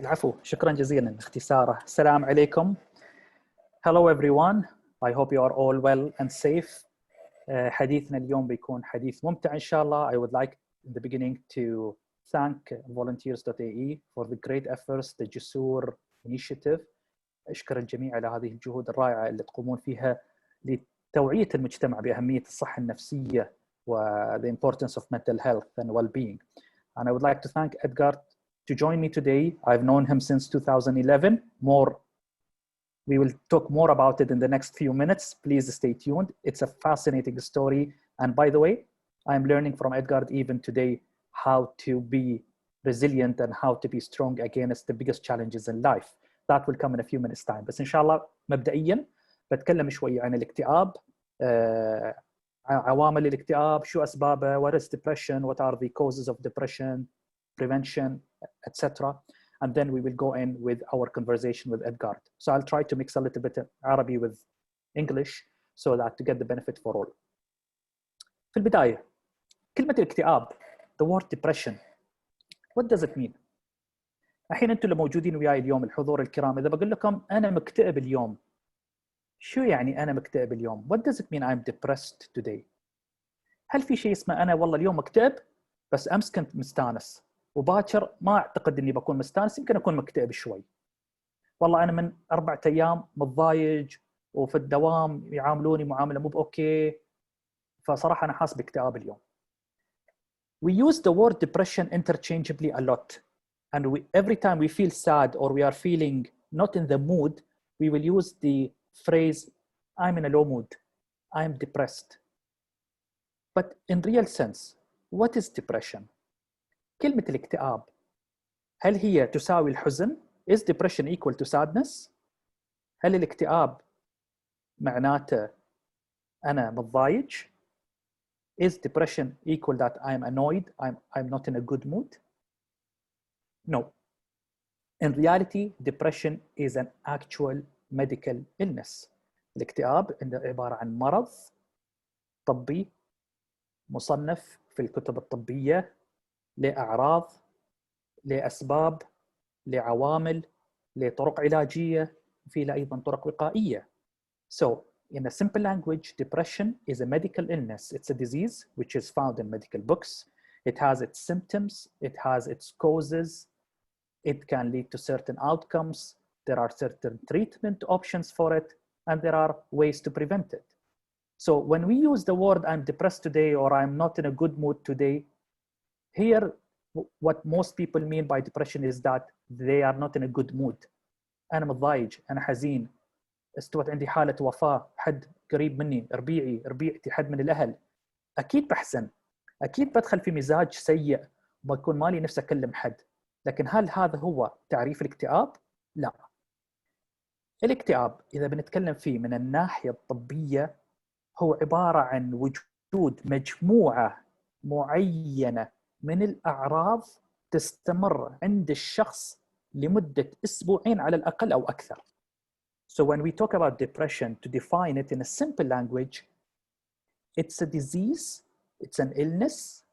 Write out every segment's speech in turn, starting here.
العفو، شكرا جزيلا اختصاره. السلام عليكم. Hello everyone. I hope you are all well and safe. حديثنا اليوم بيكون حديث ممتع إن شاء الله. I would like in the beginning to thank volunteers.ae for the great efforts, the جسور initiative. أشكر الجميع على هذه الجهود الرائعة اللي تقومون فيها لتوعية المجتمع بأهمية الصحة النفسية و the importance of mental health and well-being. And I would like to thank Edgar to join me today. I've known him since 2011. We will talk more about it in the next few minutes. Please stay tuned. It's a fascinating story. And by the way, I'm learning from Edgar even today how to be resilient and how to be strong against the biggest challenges in life. That will come in a few minutes time. بس إن شاء الله مبدئيا بتكلم شوي عن الاكتئاب. عوامل الاكتئاب، شو أسبابه, what is depression, what are the causes of depression, prevention, etc. And then we will go in with our conversation with Edgar. So I'll try to mix a little bit of Arabic with English so that to get the benefit for all. في البداية كلمة الاكتئاب, the word depression, what does it mean? الحين أنتم اللي موجودين وياي اليوم الحضور الكرام, إذا بقول لكم أنا مكتئب اليوم, شو يعني أنا مكتئب اليوم? What does it mean I'm depressed today? هل في شيء اسمه أنا والله اليوم مكتئب بس أمس كنت مستانس وباكر ما أعتقد إني بكون مستانس, يمكن أكون مكتئب شوي. والله أنا من 4 أيام متضايج وفي الدوام يعاملوني معاملة مو بأوكي, فصراحة أنا حاس باكتئاب اليوم. We use the word depression interchangeably a lot, and every time we feel sad or we are feeling not in the mood, we will use the phrase I'm in a low mood, I'm depressed. But in real sense, what is depression? كلمة الاكتئاب هل هي تساوي الحزن? Is depression equal to sadness? هل الاكتئاب معناته أنا متضايج? Is depression equal that I'm annoyed, I'm not in a good mood? No. In reality, depression is an actual medical illness. الاكتئاب عبارة عن مرض طبي مصنف في الكتب الطبية, لأعراض, لأسباب, لعوامل, لطرق علاجية, في أيضا طرق وقائية. So, in a simple language, depression is a medical illness. It's a disease which is found in medical books. It has its symptoms, it has its causes, it can lead to certain outcomes, there are certain treatment options for it, and there are ways to prevent it. So when we use the word I'm depressed today or I'm not in a good mood today, here what most people mean by depression is that they are not in a good mood. أنا متضايج, أنا حزين, استوت عندي حالة وفاة, حد قريب مني, ربيعتي, حد من الأهل, أكيد بحزن, أكيد بدخل في مزاج سيء وبكون مالي نفسي أكلم حد. لكن هل هذا هو تعريف الاكتئاب؟ لا. الاكتئاب إذا بنتكلم فيه من الناحية الطبية هو عبارة عن وجود مجموعة معينة من الأعراض تستمر عند الشخص لمدة أسبوعين على الأقل أو أكثر. So when we talk about depression, to define it in a simple language, it's a disease, it's an illness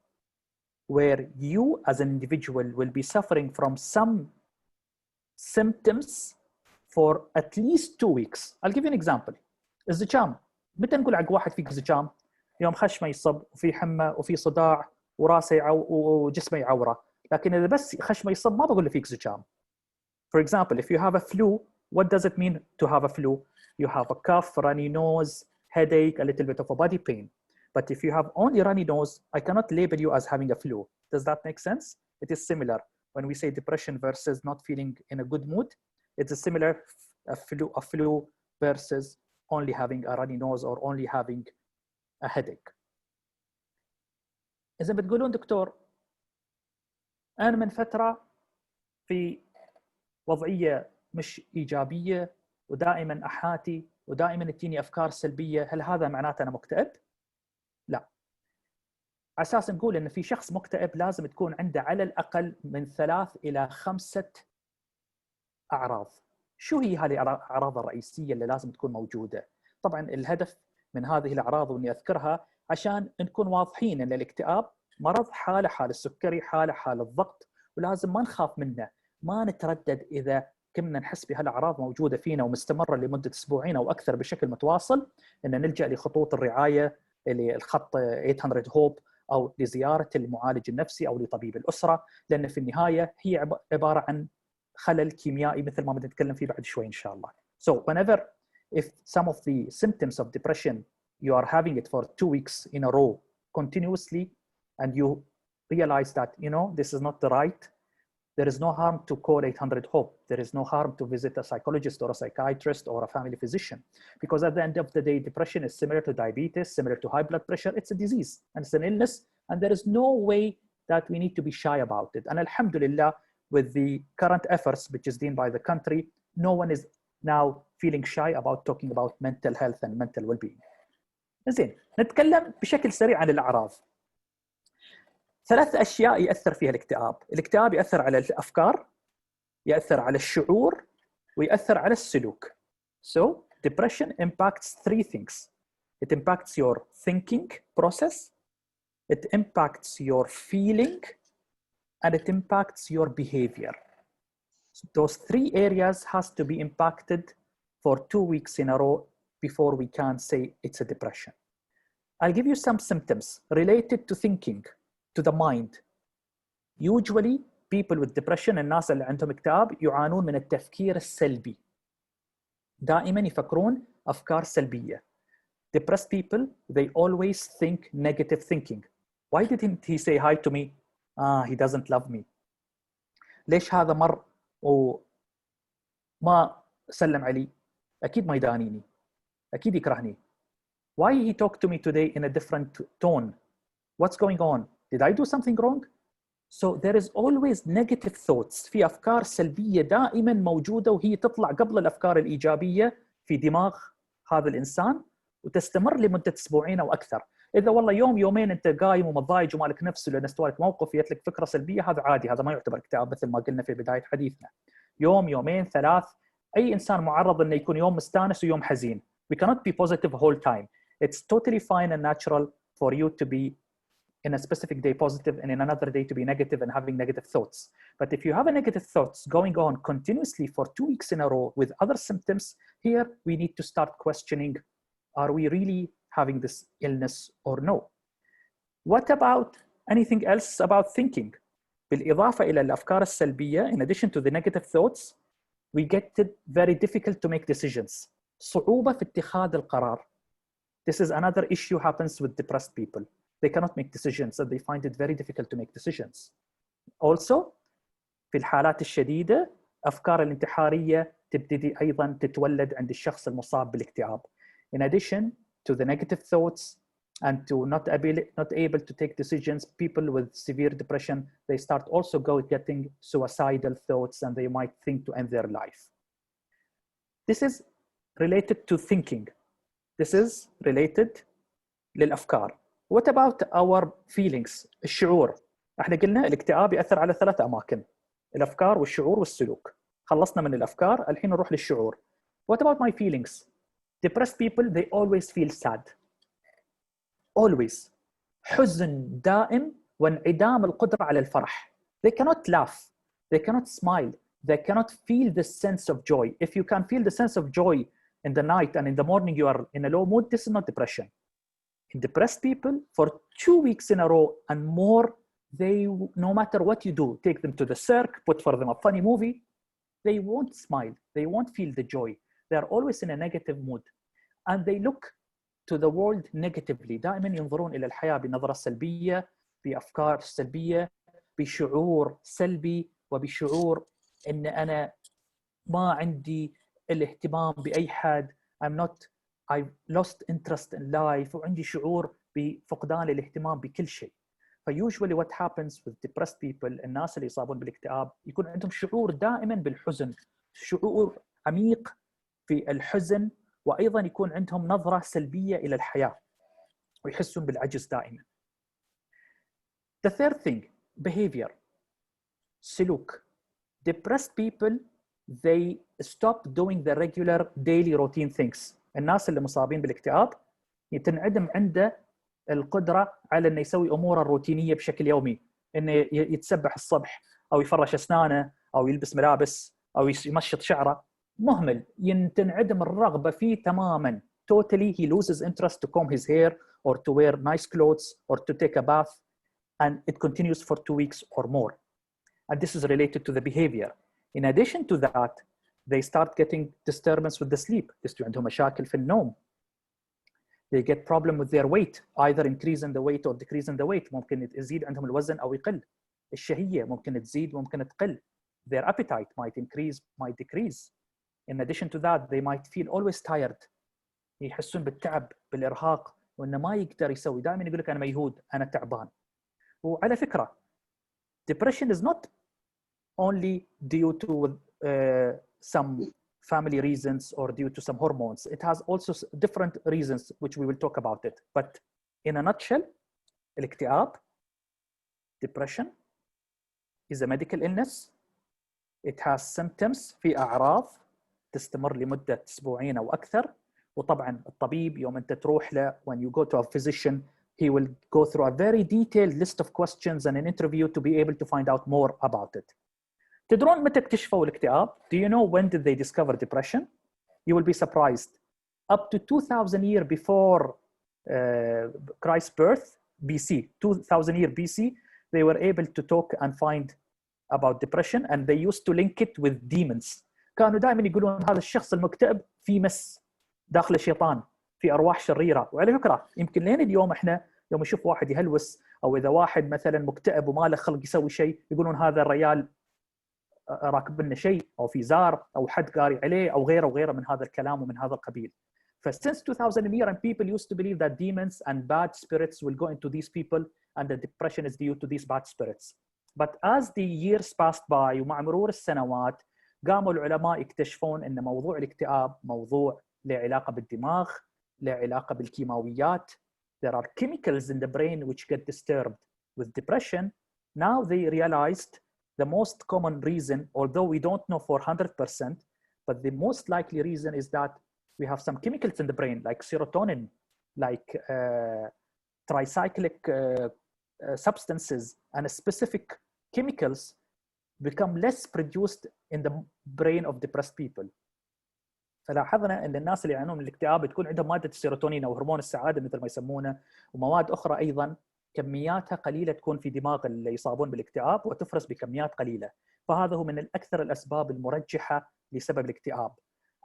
where you as an individual will be suffering from some symptoms for at least 2 weeks. I'll give you an example. الزكام, متى نقول حق واحد فيك زكام؟ يوم خشمه يصب وفي حمى وفي صداع وراسه وجسمه يعوره. لكن إذا بس خشمه يصب ما بقول له فيك زكام. For example, if you have a flu, what does it mean to have a flu? You have a cough, runny nose, headache, a little bit of a body pain. But if you have only runny nose, I cannot label you as having a flu. Does that make sense? It is similar. When we say depression versus not feeling in a good mood, it's a similar a flu versus only having a runny nose or only having a headache. إذا بتقولون دكتور أنا من فترة في وضعية مش إيجابية ودائما أحاتي ودائما تجيني أفكار سلبية, هل هذا معناته أنا مكتئب؟ لا. على أساس نقول إن في شخص مكتئب لازم تكون عنده على الأقل من 3 إلى 5 أعراض. شو هي هذه الأعراض الرئيسية اللي لازم تكون موجودة؟ طبعاً الهدف من هذه الأعراض وإني أذكرها عشان نكون واضحين إن الاكتئاب مرض حال السكري, حال الضغط, ولازم ما نخاف منه. ما نتردد إذا كنا نحس بهالأعراض موجودة فينا ومستمرة لمدة أسبوعين أو أكثر بشكل متواصل، أن نلجأ لخطوط الرعاية الخط 800 هوب أو لزيارة المعالج النفسي أو لطبيب الأسرة، لأن في النهاية هي عبارة عن خلل كيميائي مثل ما بنتكلم فيه بعد شوي إن شاء الله. So whenever if some of the symptoms of depression you are having it for 2 weeks in a row continuously and you realize that this is not the right, there is no harm to call 800 HOPE. There is no harm to visit a psychologist or a psychiatrist or a family physician, because at the end of the day, depression is similar to diabetes, similar to high blood pressure. It's a disease and it's an illness, and there is no way that we need to be shy about it. And alhamdulillah, with the current efforts which is done by the country, no one is now feeling shy about talking about mental health and mental well-being. زين، نتكلم بشكل سريع عن الأعراض. 3 أشياء يأثر فيها الاكتئاب. الاكتئاب يأثر على الأفكار، يأثر على الشعور، ويأثر على السلوك. So depression impacts 3 things. It impacts your thinking process, it impacts your feeling, and it impacts your behavior. So those 3 areas has to be impacted for 2 weeks in a row before we can say it's a depression. I'll give you some symptoms related to thinking, to the mind. Usually people with depression, الناس اللي عندهم اكتئاب يعانون من التفكير السلبي. دائما يفكرون أفكار سلبية. Depressed people, they always think negative thinking. Why didn't he say hi to me? He doesn't love me. ليش هذا مر وما سلم علي؟ أكيد ما يدانيني. أكيد يكرهني. Why he talked to me today in a different tone? What's going on? Did I do something wrong? So there is always negative thoughts. في أفكار سلبية دائما موجودة وهي تطلع قبل الأفكار الإيجابية في دماغ هذا الإنسان وتستمر لمدة 2 أسبوع أو أكثر. إذا والله يوم يومين أنت قايم ومضايج ومالك نفسه لأن استوالك موقف يأتي لك فكرة سلبية، هذا عادي، هذا ما يعتبر اكتئاب مثل ما قلنا في بداية حديثنا. يوم يومين 3 أي إنسان معرض أنه يكون يوم مستانس ويوم حزين. We cannot be positive whole time. It's totally fine and natural for you to be in a specific day positive and in another day to be negative and having negative thoughts. But if you have a negative thoughts going on continuously for 2 weeks in a row with other symptoms, here we need to start questioning, are we really having this illness or no? What about anything else about thinking? بالإضافة إلى الأفكار السلبية, in addition to the negative thoughts, we get it very difficult to make decisions. صعوبة في اتخاذ القرار. This is another issue happens with depressed people. They cannot make decisions and they find it very difficult to make decisions. Also, في الحالات الشديدة أفكار الانتحارية تبتدي أيضاً تتولد عند الشخص المصاب بالاكتئاب. In addition to the negative thoughts and to not able to take decisions, people with severe depression, they start also getting suicidal thoughts and they might think to end their life. This is related to thinking. This is related للأفكار. What about our feelings? الشعور. احنا قلنا الاكتئاب يأثر على 3 أماكن. الأفكار والشعور والسلوك. خلصنا من الأفكار، الحين نروح للشعور. What about my feelings? Depressed people, they always feel sad. Always. حزن دائم وانعدام القدرة على الفرح. They cannot laugh. They cannot smile. They cannot feel the sense of joy. If you can feel the sense of joy in the night and in the morning you are in a low mood, this is not depression. In depressed people, for 2 weeks in a row and more, they, no matter what you do, take them to the cirque, put for them a funny movie, they won't smile, they won't feel the joy. They are always in a negative mood. And they look to the world negatively. دائما ينظرون إلى الحياة بنظرة سلبية، بأفكار سلبية، بشعور سلبي وبشعور إن أنا ما عندي الاهتمام بأي حد. I've lost interest in life وعندي شعور بفقدان الاهتمام بكل شيء. فusually what happens with depressed people, الناس اللي يصابون بالاكتئاب يكون عندهم شعور دائما بالحزن، شعور عميق في الحزن، وأيضا يكون عندهم نظرة سلبية إلى الحياة ويحسون بالعجز دائما. The third thing, behavior. سلوك. Depressed people, they stop doing the regular daily routine things. الناس اللي مصابين بالاكتئاب يتنعدم عنده القدرة على أنه يسوي أموره الروتينية بشكل يومي، أنه يتسبح الصبح أو يفرش أسنانه أو يلبس ملابس أو يمشط شعره مهمل، تنعدم الرغبة فيه تماماً. Totally he loses interest to comb his hair or to wear nice clothes or to take a bath, and it continues for 2 weeks or more. And this is related to the behavior. In addition to that, they start getting disturbance with the sleep. يصير عندهم مشاكل في النوم. They get problem with their weight, either increase in the weight or decrease in the weight. ممكن يزيد عندهم الوزن أو يقل. الشهية ممكن تزيد ممكن تقل. Their appetite might increase, might decrease. In addition to that, they might feel always tired. يحسون بالتعب بالإرهاق وإنه ما يقدر يسوي. دائما يقول لك أنا ميهود أنا تعبان. وعلى فكرة depression is not only due to some family reasons or due to some hormones. It has also different reasons which we will talk about it. But in a nutshell, الإكتئاب, depression, is a medical illness. It has symptoms في أعراض تستمر لمدة أسبوعين أو أكثر. وطبعاً الطبيب يوم أنت تروح له, when you go to a physician, he will go through a very detailed list of questions and an interview to be able to find out more about it. تدرون متى اكتشفوا الاكتئاب؟ Do you know when did they discover depression? You will be surprised. Up to 2000 years before Christ's birth, BC, 2000 years BC, they were able to talk and find about depression, and they used to link it with demons. كانوا دائما يقولون هذا الشخص المكتئب في مس داخل شيطان، في أرواح شريرة. وعلى فكرة يمكن لين اليوم إحنا يوم نشوف واحد يهلوس أو إذا واحد مثلا مكتئب وما له خلق يسوي شيء يقولون هذا الرجال راكب لنا شيء أو في زار أو حد قاري عليه أو غيره وغيره من هذا الكلام ومن هذا القبيل. Since 2000 years, and people used to believe that demons and bad spirits will go into these people and the depression is due to these bad spirits. But as the years passed by ومع مرور السنوات قاموا العلماء يكتشفون أن موضوع الاكتئاب موضوع له علاقة بالدماغ، له علاقة بالكيماويات. There are chemicals in the brain which get disturbed with depression. Now they realized the most common reason, although we don't know for 100%, but the most likely reason is that we have some chemicals in the brain like serotonin, like tricyclic substances, and specific chemicals become less produced in the brain of depressed people. فلاحظنا ان الناس اللي يعانون من الاكتئاب تكون عندهم ماده السيروتونين او هرمون السعاده مثل ما يسمونه، ومواد اخرى ايضا كمياتها قليله تكون في دماغ اللي يصابون بالاكتئاب وتفرز بكميات قليله. فهذا هو من الاكثر الاسباب المرجحه لسبب الاكتئاب.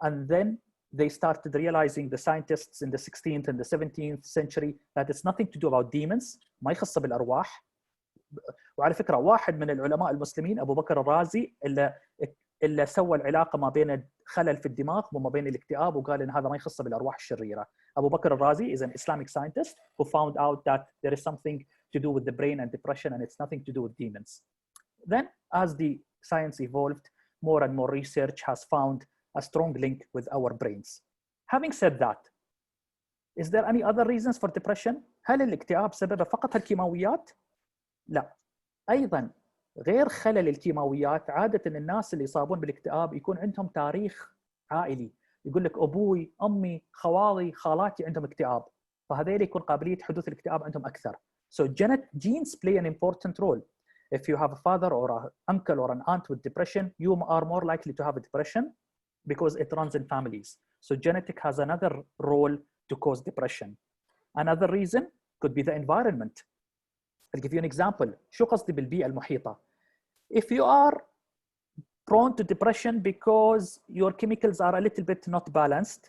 And then they started realizing, the scientists in the 16th and the 17th century, that it's nothing to do about demons. ما يخص بالارواح. وعلى فكره واحد من العلماء المسلمين ابو بكر الرازي اللي سوى العلاقه ما بين خلل في الدماغ وما بين الاكتئاب وقال ان هذا ما يخص بالارواح الشريره. ابو بكر الرازي is an Islamic scientist who found out that there is something to do with the brain and depression and it's nothing to do with demons. Then as the science evolved, more and more research has found a strong link with our brains. Having said that, is there any other reasons for depression? هل الاكتئاب سببه فقط الكيماويات؟ لا. ايضا غير خلل الكيماويات، عاده الناس اللي يصابون بالاكتئاب يكون عندهم تاريخ عائلي. يقول لك ابوي، امي، خوالي، خالاتي عندهم اكتئاب، فهذول يكون قابليه حدوث الاكتئاب عندهم اكثر. So genes play an important role. If you have a father or an uncle or an aunt with depression, you are more likely to have a depression because it runs in families. So genetic has another role to cause depression. Another reason could be the environment. I'll give you an example. شو قصدي بالبيئة المحيطة؟ If you are prone to depression because your chemicals are a little bit not balanced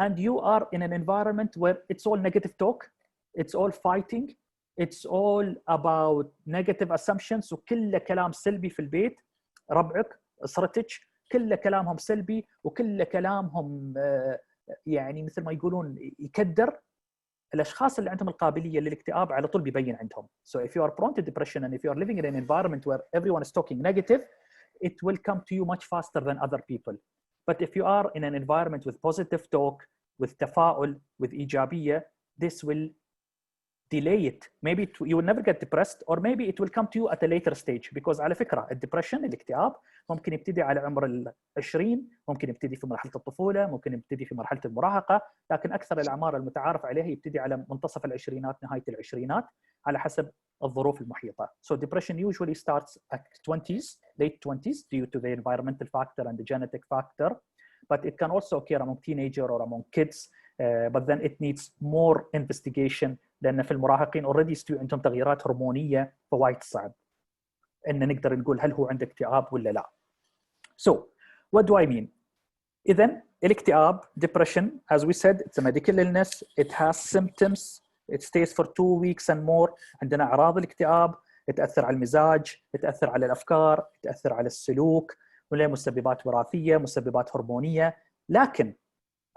and you are in an environment where it's all negative talk, it's all fighting, it's all about negative assumptions وكل كلام سلبي في البيت، ربعك، أسرتك، كل كلامهم سلبي وكل كلامهم يعني مثل ما يقولون يكدر. الاشخاص اللي عندهم القابليه للاكتئاب على طول بيبين عندهم. So if you are prone to depression and if you are living in an environment where everyone is talking negative, it will come to you much faster than other people. But if you are in an environment with positive talk, with تفاؤل, with إيجابية, this will delay it. Maybe you will never get depressed, or maybe it will come to you at a later stage. Because على فكرة الدبريشن الاكتئاب ممكن يبتدي على عمر 20، ممكن يبتدي في مرحلة الطفولة، ممكن يبتدي في مرحلة المراهقة، لكن أكثر الأعمار المتعارف عليها يبتدي على منتصف العشرينات، نهاية العشرينات، على حسب الظروف المحيطة. So depression usually starts at 20s, late 20s, due to the environmental factor and the genetic factor, but it can also occur among teenagers or among kids, but then it needs more investigation لأن في المراهقين already عندهم تغييرات هرمونية فوايد صعب إن نقدر نقول هل هو عنده اكتئاب ولا لا. So what do I mean? إذن الاكتئاب, depression, as we said, it's a medical illness. It has symptoms. It stays for 2 weeks and more. عندنا أعراض الاكتئاب. تأثر على المزاج، تأثر على الأفكار، تأثر على السلوك، وله مسببات وراثية، مسببات هرمونية. لكن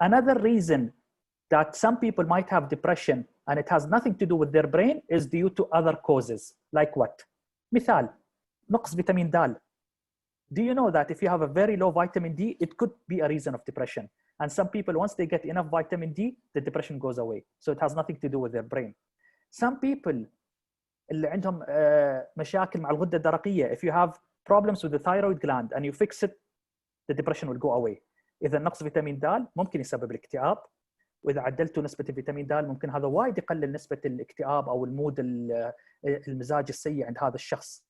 another reason that some people might have depression and it has nothing to do with their brain is due to other causes. Like what? مثال نقص فيتامين د. Do you know that if you have a very low vitamin D, it could be a reason of depression? And some people, once they get enough vitamin D, the depression goes away. So it has nothing to do with their brain. Some people اللي عندهم مشاكل مع الغدة الدرقية, if you have problems with the thyroid gland and you fix it, the depression will go away. إذا نقص فيتامين د ممكن يسبب الاكتئاب، وإذا عدلتوا نسبة الفيتامين د ممكن هذا وايد يقلل نسبة الاكتئاب أو المود المزاج السيء عند هذا الشخص.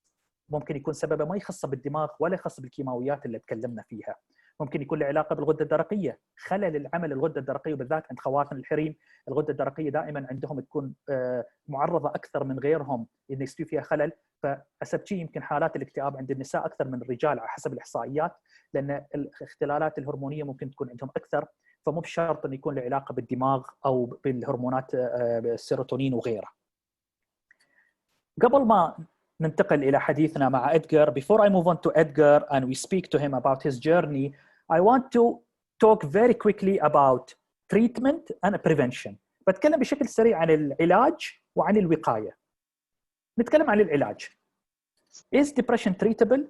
ممكن يكون سببه ما يخص بالدماغ ولا يخص بالكيماويات اللي تكلمنا فيها. ممكن يكون له علاقه بالغده الدرقيه، خلل العمل الغده الدرقيه، وبالذات عند خواتم الحريم الغده الدرقيه دائما عندهم تكون معرضه اكثر من غيرهم ان يصير فيها خلل. فاسبتي يمكن حالات الاكتئاب عند النساء اكثر من الرجال على حسب الاحصائيات، لان الاختلالات الهرمونيه ممكن تكون عندهم اكثر، فمو بشرط انه يكون له علاقه بالدماغ او بالهرمونات السيروتونين وغيره. قبل ما ننتقل إلى حديثنا مع إدغار, before I move on to Edgar and we speak to him about his journey, I want to talk very quickly about treatment and prevention. بتكلم بشكل سريع عن العلاج وعن الوقاية. نتكلم عن العلاج. Is depression treatable?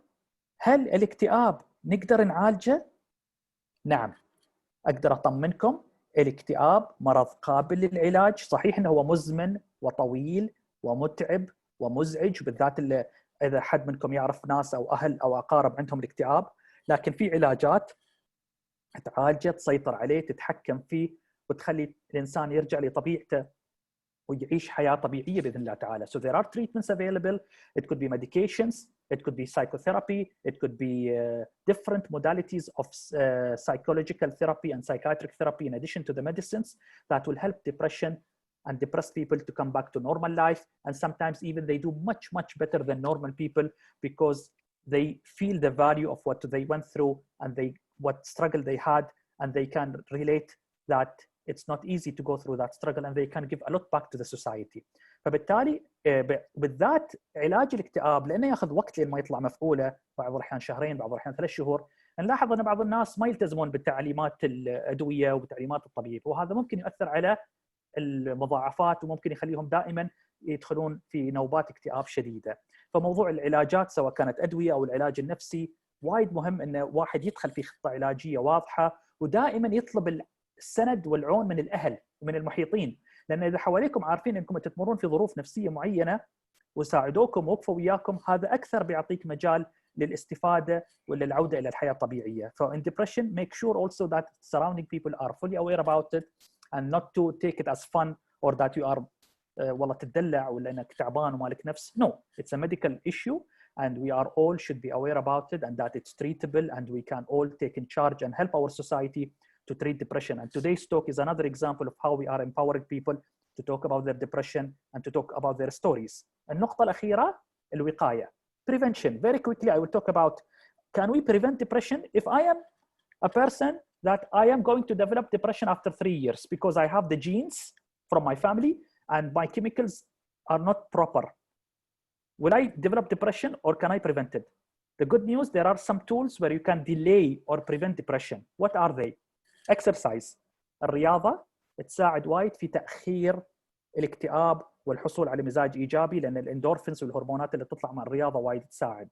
هل الاكتئاب نقدر نعالجه؟ نعم. أقدر أطمنكم الاكتئاب مرض قابل للعلاج. صحيح أنه هو مزمن وطويل ومتعب ومزعج، بالذات إذا حد منكم يعرف ناس أو أهل أو أقارب عندهم الاكتئاب، لكن في علاجات تعالجه، تسيطر عليه، تتحكم فيه وتخلي الإنسان يرجع لطبيعته ويعيش حياة طبيعية بإذن الله تعالى. So there are treatments available. It could be medications, it could be psychotherapy, it could be different modalities of psychological therapy and psychiatric therapy in addition to the medicines that will help depression and depressed people to come back to normal life. And sometimes even they do much better than normal people because they feel the value of what they went through and what struggle they had, and they can relate that it's not easy to go through that struggle, and they can give a lot back to the society. فبالتالي بالذات علاج الاكتئاب لأنه ياخذ وقت لما يطلع مفعوله، بعض الأحيان شهرين، بعض الأحيان 3 شهور. نلاحظ أن بعض الناس ما يلتزمون بالتعليمات الأدوية وبتعليمات الطبيب، وهذا ممكن يؤثر على المضاعفات وممكن يخليهم دائما يدخلون في نوبات اكتئاب شديدة. فموضوع العلاجات سواء كانت أدوية أو العلاج النفسي وايد مهم إنه واحد يدخل في خطة علاجية واضحة، ودائما يطلب السند والعون من الأهل ومن المحيطين، لأن إذا حواليكم عارفين أنكم تمرون في ظروف نفسية معينة وساعدوكم ووقفوا وياكم، هذا أكثر بيعطيك مجال للاستفادة وللعودة إلى الحياة الطبيعية. So in depression, make sure also that surrounding people are fully aware about it and not to take it as fun or that you are والله تدلع ولا انك تعبان ومالك نفس. No, it's a medical issue and we are all should be aware about it and that it's treatable and we can all take in charge and help our society to treat depression. And today's talk is another example of how we are empowering people to talk about their depression and to talk about their stories. النقطة الأخيرة الوقاية. Prevention. Very quickly I will talk about can we prevent depression? If I am a person that I am going to develop depression after 3 years because I have the genes from my family and my chemicals are not proper, will I develop depression or can I prevent it? The good news, there are some tools where you can delay or prevent depression. What are they? Exercise. الرياضة تساعد وايد في تأخير الاكتئاب والحصول على مزاج إيجابي، لأن الإندورفينز والهرمونات اللي تطلع مع الرياضة وايد تساعد.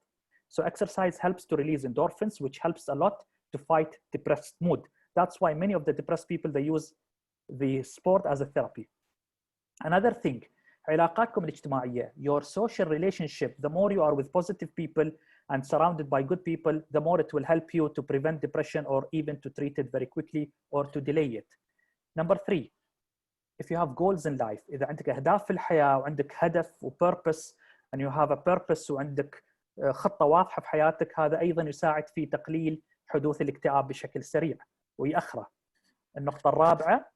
So exercise helps to release endorphins, which helps a lot to fight depressed mood. That's why many of the depressed people, they use the sport as a therapy. Another thing, علاقاتكم الاجتماعية. Your social relationship, the more you are with positive people and surrounded by good people, the more it will help you to prevent depression or even to treat it very quickly or to delay it. Number 3, if you have goals in life, إذا عندك أهداف في الحياة وعندك هدف وpurpose and you have a purpose وعندك خطة واضحة في حياتك، هذا أيضا يساعد في تقليل حدوث الاكتئاب بشكل سريع ويأخره. النقطة الرابعة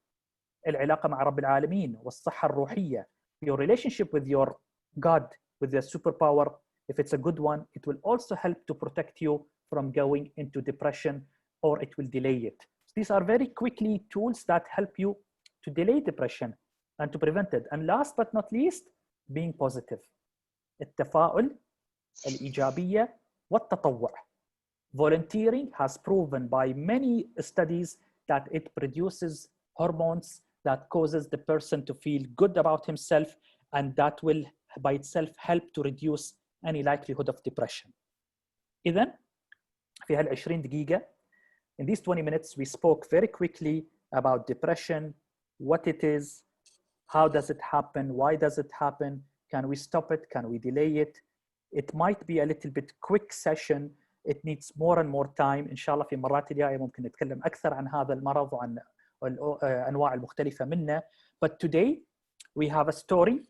العلاقة مع رب العالمين والصحة الروحية. Your relationship with your God, with the superpower, if it's a good one, it will also help to protect you from going into depression, or it will delay it. These are very quickly tools that help you to delay depression and to prevent it. And last but not least, being positive. التفاؤل، الإيجابية والتطوع. Volunteering has proven by many studies that it produces hormones that causes the person to feel good about himself, and that will by itself help to reduce any likelihood of depression. إذن في هال20 دقيقة, in these 20 minutes, we spoke very quickly about depression, what it is, how does it happen, why does it happen, can we stop it, can we delay it. It might be a little bit quick session, it needs more and more time. إن شاء الله في مرات الجاية ممكن نتكلم أكثر عن هذا المرض وعن الأنواع المختلفة منه. But today we have a story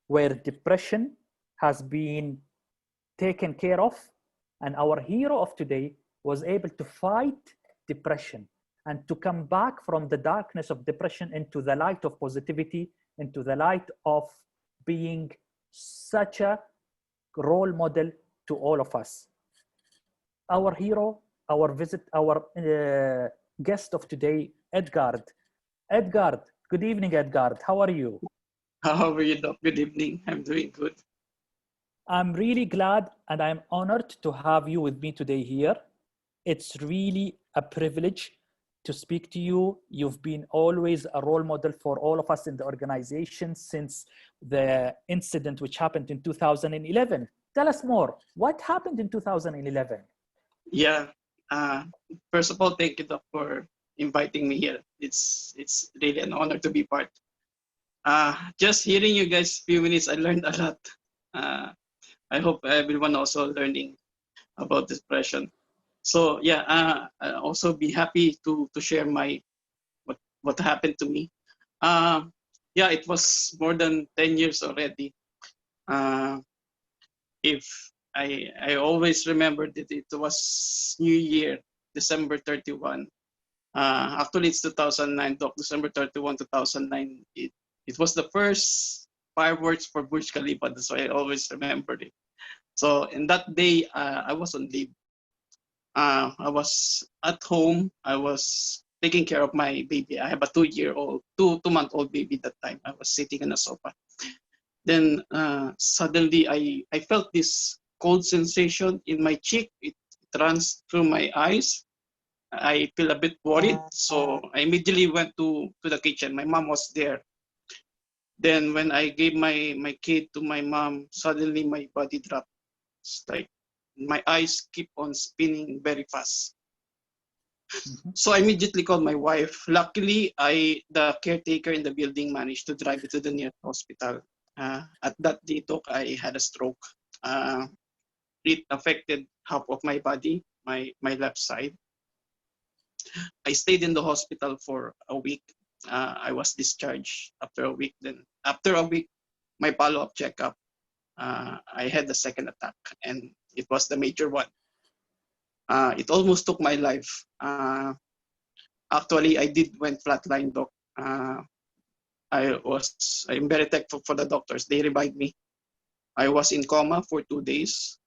where depression has been taken care of, and our hero of today was able to fight depression and to come back from the darkness of depression into the light of positivity, into the light of being such a role model to all of us. Our hero, our guest of today, Edgard. Edgard, good evening, Edgard. How are you? How are you, Doc? Good evening. I'm doing good. I'm really glad and I'm honored to have you with me today here. It's really a privilege to speak to you. You've been always a role model for all of us in the organization since the incident which happened in 2011. Tell us more. What happened in 2011? Yeah. First of all, thank you, Doc, for inviting me here. It's really an honor to be part. Just hearing you guys a few minutes, I learned a lot. I hope everyone also learning about depression. So yeah, I'll also be happy to share my what happened to me. Yeah, it was more than 10 years already. If I always remember that it was New Year, December 31. Actually, it's 2009, Doc, December 31, 2009. It was the first fireworks for Burj Khalifa. That's why I always remember it. So in that day, I was on leave. I was at home. I was taking care of my baby. I have a 2-month-old baby that time. I was sitting on a sofa. Then suddenly I felt this cold sensation in my cheek. It runs through my eyes. I feel a bit worried. So I immediately went to the kitchen. My mom was there. Then when I gave my kid to my mom, suddenly my body dropped. It's like my eyes keep on spinning very fast. So I immediately called my wife. Luckily, the caretaker in the building managed to drive me to the nearest hospital. At that day, Doc, I had a stroke. It affected half of my body, my left side. I stayed in the hospital for a week. I was discharged after a week. Then after a week, my follow-up checkup, I had the second attack, and it was the major one. It almost took my life. Actually, I went flatline, Doc. I'm very thankful for the doctors. They revived me. I was in coma for 2 days.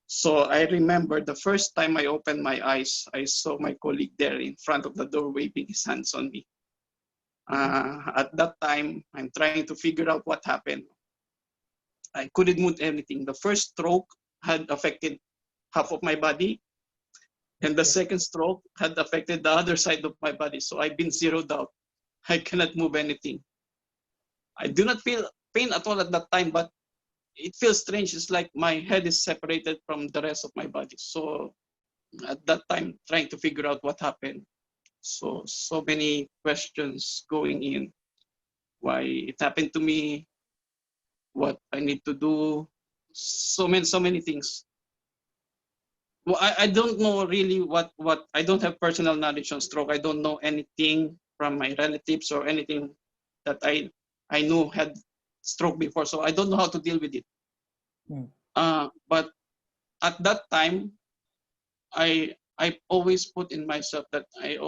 So I remember the first time I opened my eyes, I saw my colleague there in front of the door waving his hands on me. At that time, I'm trying to figure out what happened. I couldn't move anything. The first stroke had affected half of my body, and the second stroke had affected the other side of my body. So I've been zeroed out. I cannot move anything. I do not feel pain at all at that time, but it feels strange. It's like my head is separated from the rest of my body. So at that time, trying to figure out what happened. So many questions going in. Why it happened to me, what I need to do, so many things. Well, I don't know really what I don't have personal knowledge on stroke. I don't know anything from my relatives or anything. that I knew had stroke before, so I don't know how to deal with it. But at that time, I always put in myself that I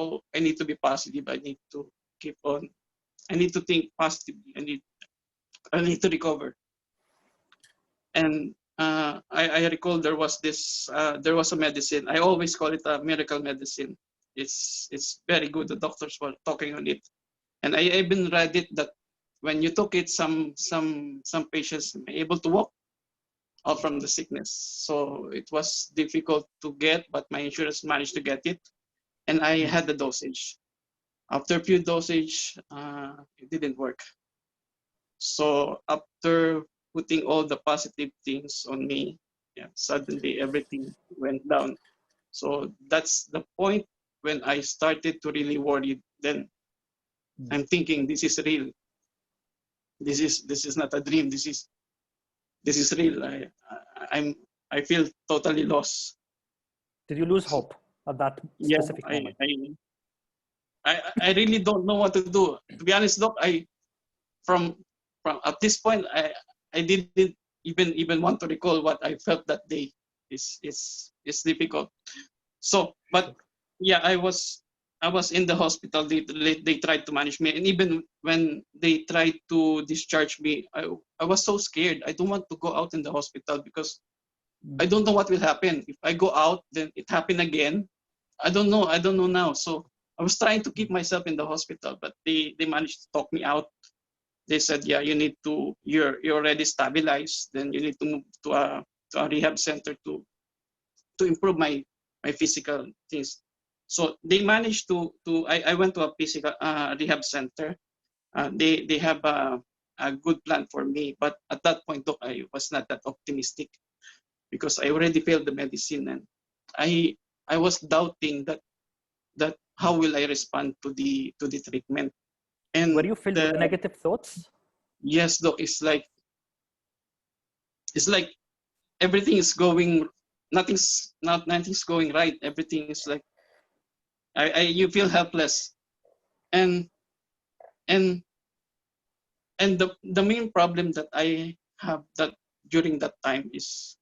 need to be positive. I need to keep on. I need to think positively. I need to recover. And I recall there was a medicine. I always call it a miracle medicine. It's very good. The doctors were talking on it, and I even read it that when you took it, some patients were able to walk out from the sickness. So it was difficult to get, but my insurance managed to get it, and I had the dosage. After a few dosage, it didn't work. So after putting all the positive things on me, suddenly everything went down. So that's the point when I started to really worry. Then I'm thinking, this is real. This is not a dream. This is real. I feel totally lost. Did you lose hope at that specific moment? I really don't know what to do. To be honest, Doc, from at this point, I didn't even want to recall what I felt that day. It's difficult. So, but yeah, I was in the hospital. They tried to manage me, and even when they tried to discharge me, I was so scared. I don't want to go out in the hospital because I don't know what will happen. If I go out, then it happened again. I don't know now. So I was trying to keep myself in the hospital, but they managed to talk me out. They said, yeah, you're already stabilized. Then you need to move to a rehab center to improve my physical things. So they managed to I went to a physical rehab center. They have a good plan for me, but at that point, though, I was not that optimistic because I already failed the medicine, and I was doubting that how will I respond to the treatment. And were you filled with negative thoughts? Yes, Doc. It's like everything is going, nothing's going right. Everything is like you feel helpless, and the main problem that I have that during that time is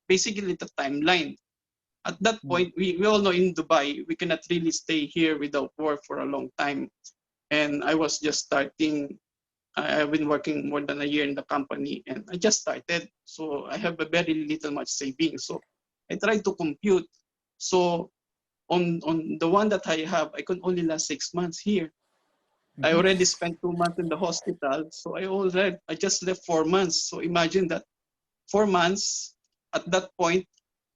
basically the timeline. At that point, we all know in Dubai we cannot really stay here without work for a long time, and I was just starting. I've been working more than a year in the company, and I just started, so I have a very much savings. So I tried to compute. So on the one that I have, I could only last 6 months here. I already spent 2 months in the hospital, so I just left 4 months. So imagine that 4 months. At that point,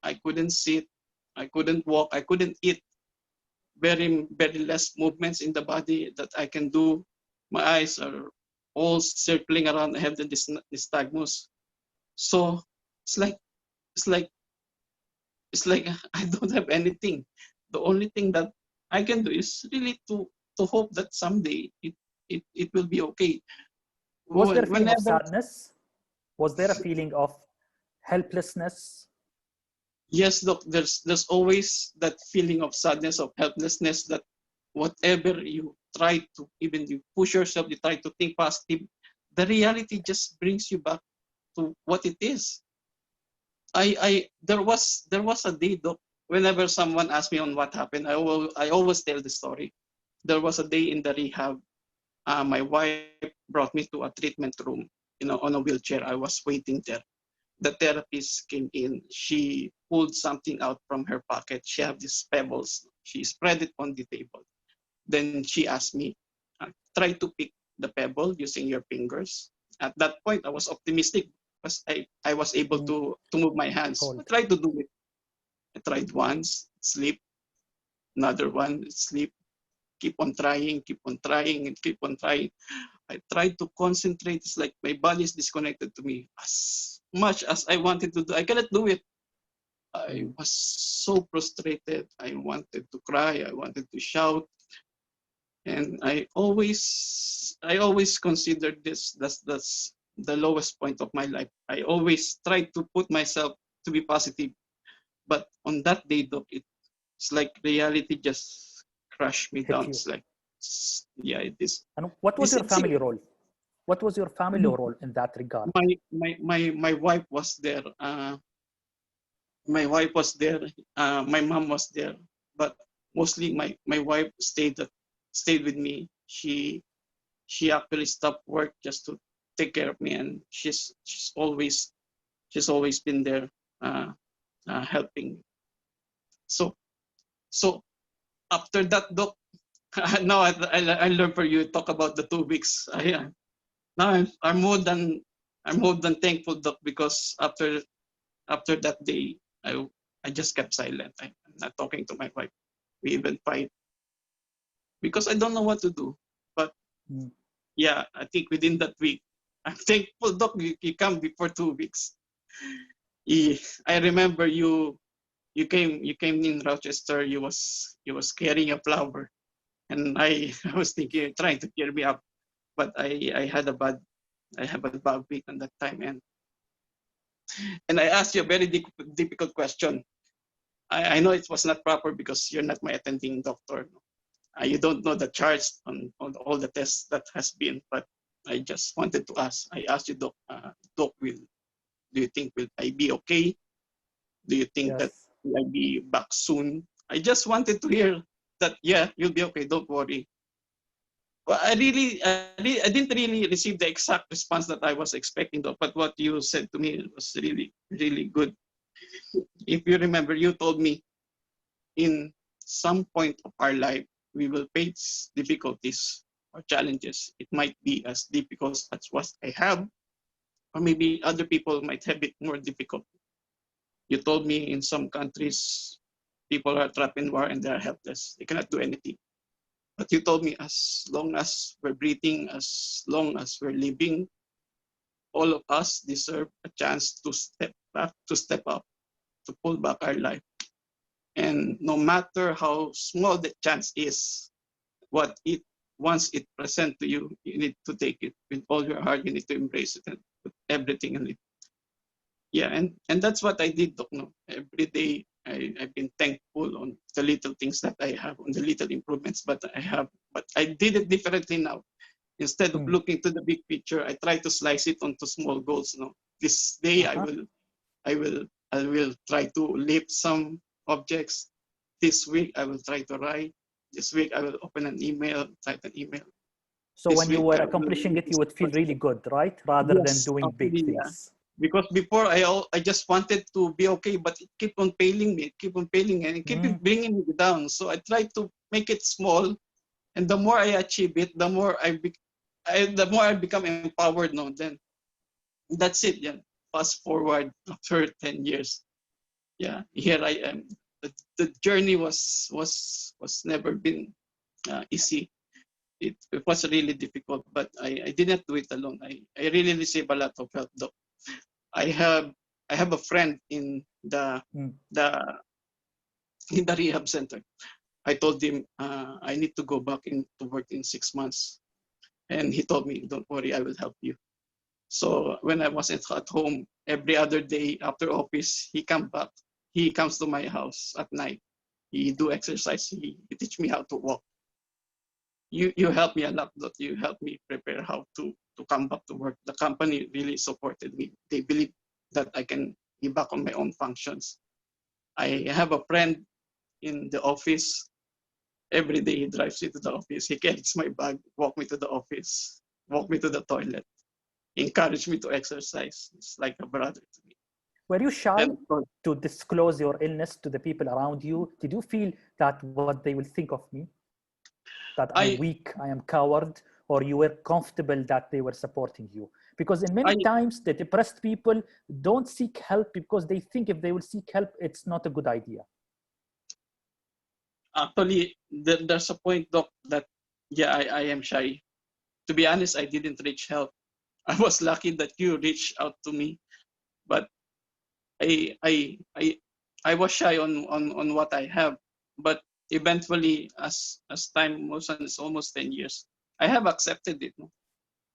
I couldn't sit, I couldn't walk, I couldn't eat. Very less movements in the body that I can do. My eyes are all circling around. I have the nystagmus. So it's like I don't have anything. The only thing that I can do is really to hope that someday it will be okay. Was there a feeling of sadness? Was there a feeling of helplessness? Yes, Doc. There's always that feeling of sadness, of helplessness, that whatever you try to, even you push yourself, you try to think positive, the reality just brings you back to what it is. There was a day, Doc, whenever someone asks me on what happened, I always tell the story. There was a day in the rehab. My wife brought me to a treatment room, on a wheelchair. I was waiting there. The therapist came in. She pulled something out from her pocket. She had these pebbles. She spread it on the table. Then she asked me, try to pick the pebble using your fingers. At that point, I was optimistic because I was able to move my hands. I tried to do it. I tried once, sleep. Another one, sleep. Keep on trying, and keep on trying. I tried to concentrate. It's like my body is disconnected to me. As much as I wanted to do, I cannot do it. I was so frustrated. I wanted to cry. I wanted to shout. And I always considered that's the lowest point of my life. I always tried to put myself to be positive. But on that day, Doc, it's like reality just crushed me down. It's yeah, it is. And what was your family role? What was your family role in that regard? My wife was there. My wife was there. My mom was there, but mostly my wife stayed with me. She actually stopped work just to take care of me, and she's always been there, helping. So after that, Doc, now I learned for you talk about the 2 weeks. Now I'm more than thankful, Doc, because after that day, I just kept silent. I'm not talking to my wife. We even fight because I don't know what to do. But yeah, I think within that week, I'm thankful, Doc, you come before 2 weeks. I remember you came in Rochester. You was carrying a flower, and I was thinking, trying to cheer me up, but I have a bad week on that time, and I asked you a very difficult question. I know it was not proper because you're not my attending doctor. You don't know the charts on all the tests that has been, but I just wanted to ask. I asked you, Doc, do you think will I be okay? Do you think that will I be back soon? I just wanted to hear that, yeah, you'll be okay, don't worry. Well, I didn't really receive the exact response that I was expecting, though, but what you said to me was really, really good. If you remember, you told me in some point of our life, we will face difficulties or challenges. It might be as difficult as what I have, or maybe other people might have it more difficult. You told me in some countries, people are trapped in war and they are helpless. They cannot do anything. But you told me as long as we're breathing, as long as we're living, all of us deserve a chance to step back, to step up, to pull back our life. And no matter how small the chance is, once it presents to you, you need to take it with all your heart. You need to embrace it and put everything in it. Yeah, and that's what I did, Doc. No? Every day I've been thankful on the little things that I have, on the little improvements but I have. But I did it differently now. Instead of looking to the big picture, I try to slice it onto small goals. No, this day I will try to lift some objects. This week I will try to write. This week I will open an email, type an email. So this when you were accomplishing it, you would feel really good, right? Rather than doing big things. Because before I just wanted to be okay, but it kept on failing me, and it kept bringing me down. So I tried to make it small, and the more I achieve it, the more I become empowered. No, then that's it. Yeah, fast forward after 10 years. Yeah, here I am. The journey was never been easy. It was really difficult, but I didn't do it alone. I really received a lot of help, though. I have a friend in the rehab center. I told him I need to go back to work in 6 months, and he told me, "Don't worry, I will help you." So when I was at home, every other day after office, he comes to my house at night. He do exercise. He teach me how to walk. You helped me a lot. That you helped me prepare how to come back to work. The company really supported me. They believe that I can be back on my own functions. I have a friend in the office. Every day he drives me to the office. He carries my bag, walk me to the office, walk me to the toilet, encourage me to exercise. It's like a brother to me. Were you shy to disclose your illness to the people around you? Did you feel that what they will think of me? That I'm weak, I am coward, or you were comfortable that they were supporting you? Because in many times, the depressed people don't seek help because they think if they will seek help, it's not a good idea. Actually, there's a point, Doc, that, yeah, I am shy. To be honest, I didn't reach help. I was lucky that you reached out to me, but I was shy on what I have. But eventually, as time moves on, it's almost 10 years, I have accepted it.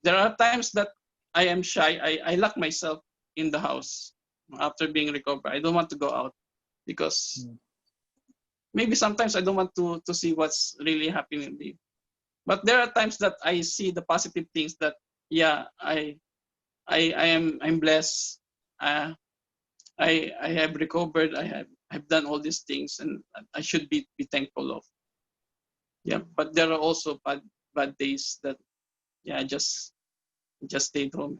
There are times that I am shy. I lock myself in the house after being recovered. I don't want to go out because maybe sometimes I don't want to see what's really happening to me. But there are times that I see the positive things that, yeah, I'm blessed. I have recovered. I've done all these things, and I should be thankful of. Yeah, but there are also bad days that, yeah, I just stayed home.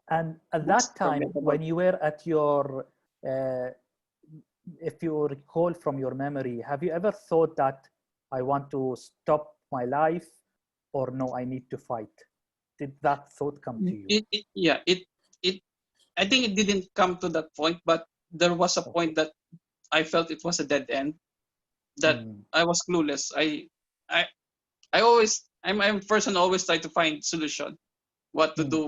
And at that time, when you were at your, if you recall from your memory, have you ever thought that I want to stop my life, or no, I need to fight? Did that thought come to you? I think it didn't come to that point, but there was a point that I felt it was a dead end, that I was clueless. I'm a person always try to find solution, what to do,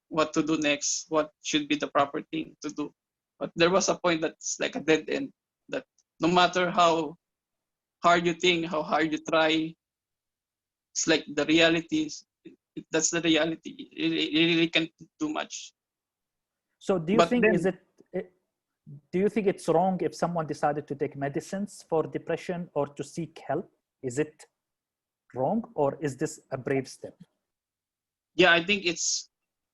what to do next, what should be the proper thing to do. But there was a point that's like a dead end, that no matter how hard you think, how hard you try, it's like the reality. That's the reality. You really can't do much. So do you think do you think it's wrong if someone decided to take medicines for depression or to seek help? Is it wrong, or is this a brave step? Yeah, I think it's,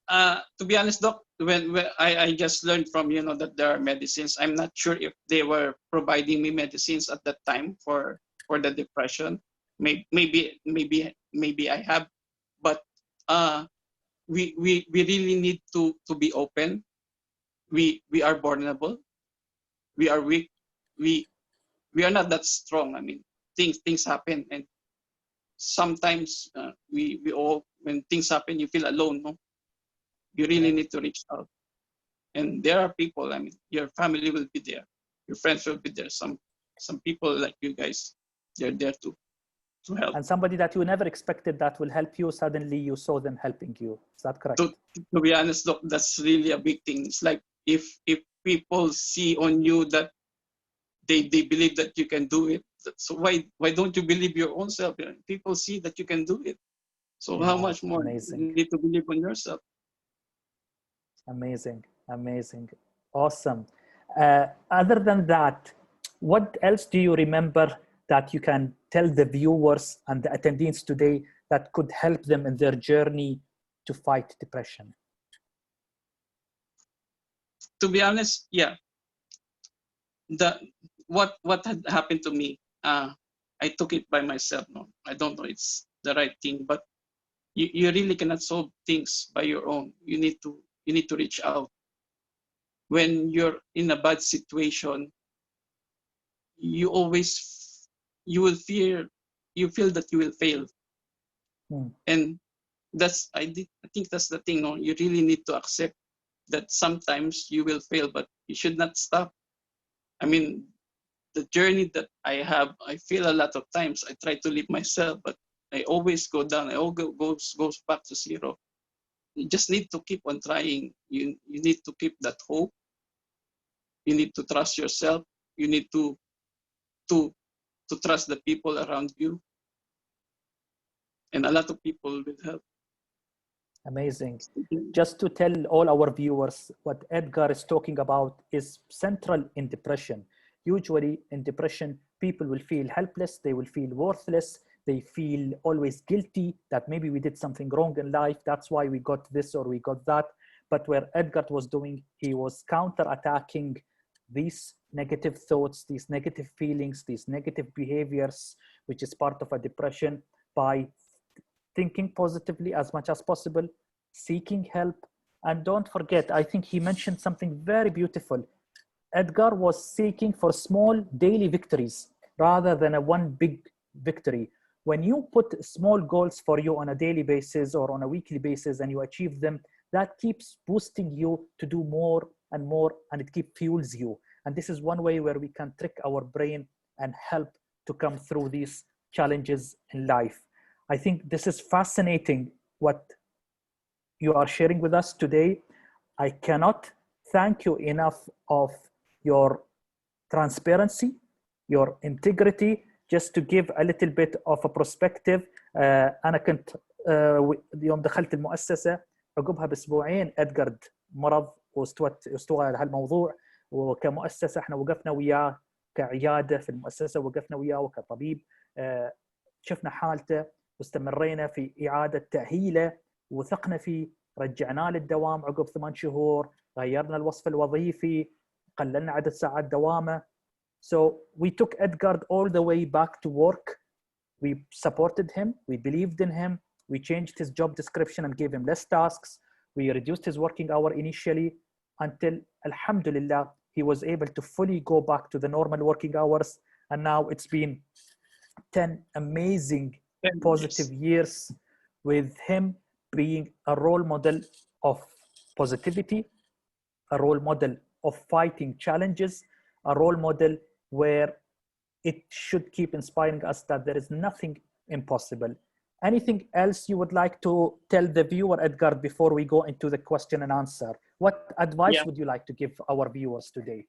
to be honest, Doc, when I just learned from, that there are medicines. I'm not sure if they were providing me medicines at that time for the depression. Maybe I have, but we really need to be open. We are vulnerable. We are weak. We are not that strong. I mean, things happen, and sometimes we all, when things happen, you feel alone. No, you really need to reach out, and there are people. I mean, your family will be there, your friends will be there. Some people like you guys, they're there to help. And somebody that you never expected that will help you, suddenly you saw them helping you. Is that correct? To be honest, Doc, that's really a big thing. It's like if people see on you that they believe that you can do it. So why don't you believe your own self? People see that you can do it. So how much more you need to believe on yourself? Amazing. Awesome. Other than that, what else do you remember that you can tell the viewers and the attendees today that could help them in their journey to fight depression? To be honest, yeah. What had happened to me, I took it by myself. No, I don't know it's the right thing, but you really cannot solve things by your own. You need to reach out. When you're in a bad situation, you will feel that you will fail. And I think that's the thing. No, you really need to accept that sometimes you will fail, but you should not stop. I mean, the journey that I have, I feel a lot of times I try to leave myself, but I always go down. I always goes back to zero. You just need to keep on trying. You need to keep that hope. You need to trust yourself. You need to trust the people around you. And a lot of people will help. Amazing. Just to tell all our viewers, what Edgar is talking about is central in depression. Usually in depression, people will feel helpless, they will feel worthless, they feel always guilty that maybe we did something wrong in life, that's why we got this or we got that. But where Edgar was doing, he was counter-attacking these negative thoughts, these negative feelings, these negative behaviors, which is part of a depression, by thinking positively as much as possible, seeking help. And don't forget, I think he mentioned something very beautiful. Edgar was seeking for small daily victories rather than a one big victory. When you put small goals for you on a daily basis or on a weekly basis and you achieve them, that keeps boosting you to do more and more, and it keeps fuels you. And this is one way where we can trick our brain and help to come through these challenges in life. I think this is fascinating what you are sharing with us today. I cannot thank you enough of your transparency, your integrity. Just to give a little bit of a perspective, أنا كنت يوم دخلت المؤسسة عقبها بأسبوعين إدغارد مرض واستوى هالموضوع، وكمؤسسة احنا وقفنا وياه كعيادة في المؤسسة، وقفنا وياه وكطبيب شفنا حالته واستمرينا في إعادة تأهيله وثقنا فيه، رجعناه للدوام عقب 8 شهور، غيرنا الوصف الوظيفي، قللنا عدد ساعات دوامه. So we took Edgar all the way back to work. We supported him, we believed in him, we changed his job description and gave him less tasks. We reduced his working hour initially until, alhamdulillah, he was able to fully go back to the normal working hours. And now it's been 10 amazing positive years with him being a role model of positivity, a role model of fighting challenges, a role model where it should keep inspiring us that there is nothing impossible. Anything else you would like to tell the viewer, Edgar, before we go into the question and answer? What advice would you like to give our viewers today?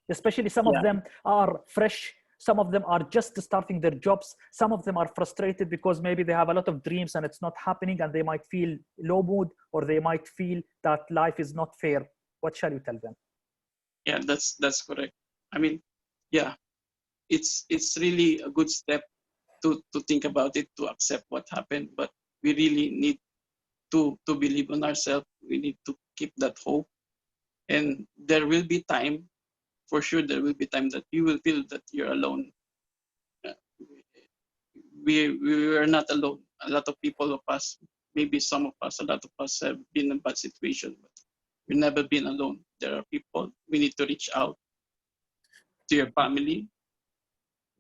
Especially some of them are fresh, some of them are just starting their jobs, some of them are frustrated because maybe they have a lot of dreams and it's not happening, and they might feel low mood, or they might feel that life is not fair. What shall you tell them? Yeah, that's correct. I mean, yeah, it's really a good step to think about it, to accept what happened, but we really need to believe in ourselves. We need to keep that hope, and there will be time, for sure there will be time that you will feel that you're alone. We are not alone. A lot of people of us, maybe some of us, a lot of us have been in a bad situation, but we've never been alone. There are people, we need to reach out to your family,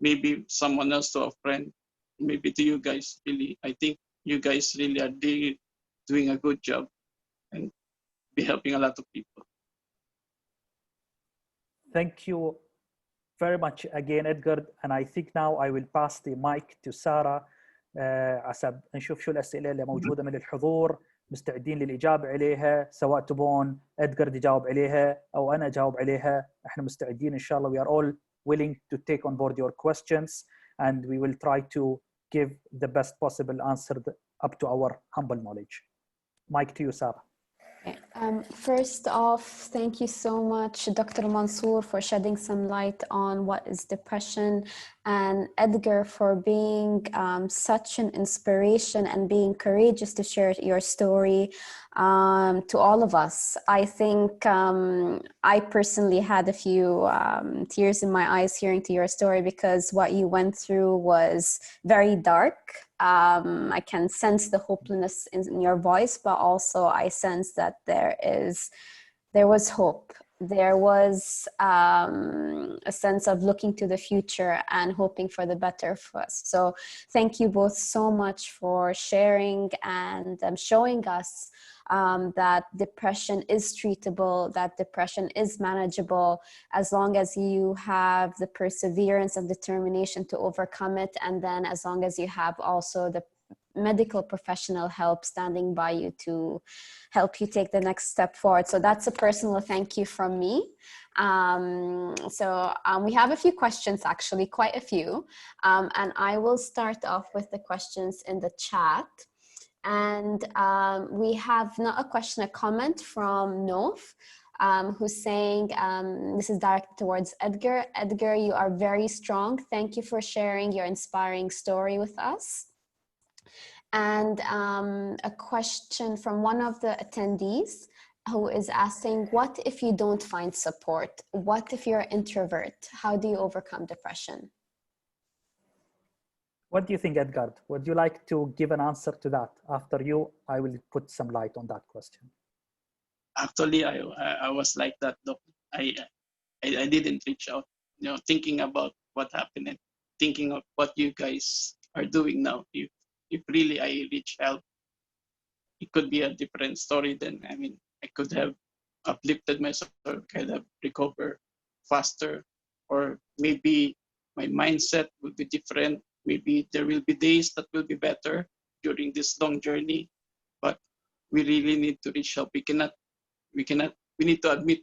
maybe someone else, to a friend, maybe to you guys. Really, I think you guys really are doing a good job and be helping a lot of people. Thank you very much again, Edgar. And I think now I will pass the mic to Sarah. عسب نشوف شو الأسئلة اللي موجودة من الحضور، مستعدين للإجابة عليها، سواء تبون إدغار يجاوب عليها أو أنا أجاوب عليها. إحنا مستعدين إن شاء الله. We are all willing to take on board your questions, and we will try to give the best possible answer up to our humble knowledge. Mic to you, Sarah. First off, thank you so much, Dr. Mansour, for shedding some light on what is depression, and Edgar for being such an inspiration and being courageous to share your story to all of us. I think I personally had a few tears in my eyes hearing to your story, because what you went through was very dark. I can sense the hopelessness in your voice, but also I sense that there was hope. There was a sense of looking to the future and hoping for the better for us. So thank you both so much for sharing and showing us that depression is treatable, that depression is manageable, as long as you have the perseverance and determination to overcome it, and then as long as you have also the medical professional help standing by you to help you take the next step forward. So that's a personal thank you from me. We have a few questions, actually quite a few, and I will start off with the questions in the chat. And we have not a question, a comment from Nof, who's saying, this is directed towards Edgar. Edgar, you are very strong. Thank you for sharing your inspiring story with us. And a question from one of the attendees who is asking, what if you don't find support? What if you're an introvert? How do you overcome depression? What do you think, Edgar? Would you like to give an answer to that? After you, I will put some light on that question. Actually, I was like that, Doc. I didn't reach out, thinking about what happened and thinking of what you guys are doing now. If really I reach help, it could be a different story then. I mean, I could have uplifted myself, could have recovered faster, or maybe my mindset would be different. Maybe there will be days that will be better during this long journey, but we really need to reach help. We need to admit,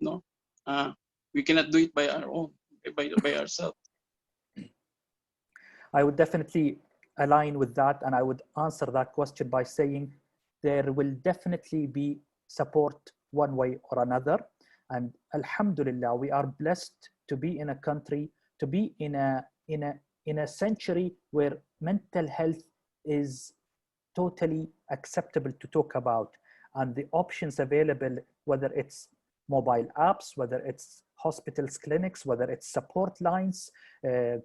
we cannot do it by our own, by ourselves. I would definitely align with that, and I would answer that question by saying there will definitely be support one way or another. And alhamdulillah, we are blessed to be in a country, to be in in a century where mental health is totally acceptable to talk about, and the options available, whether it's mobile apps, whether it's hospitals, clinics, whether it's support lines,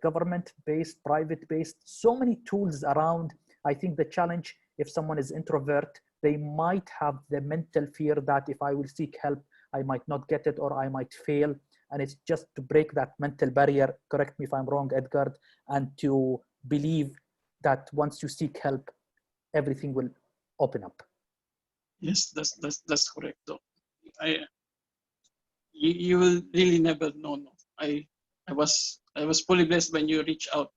government-based, private-based, so many tools around. I think the challenge, if someone is introvert, they might have the mental fear that if I will seek help, I might not get it or I might fail. And it's just to break that mental barrier, correct me if I'm wrong, Edgar, and to believe that once you seek help, everything will open up. Yes, that's correct though. You will really never know. No. I was fully blessed when you reach out,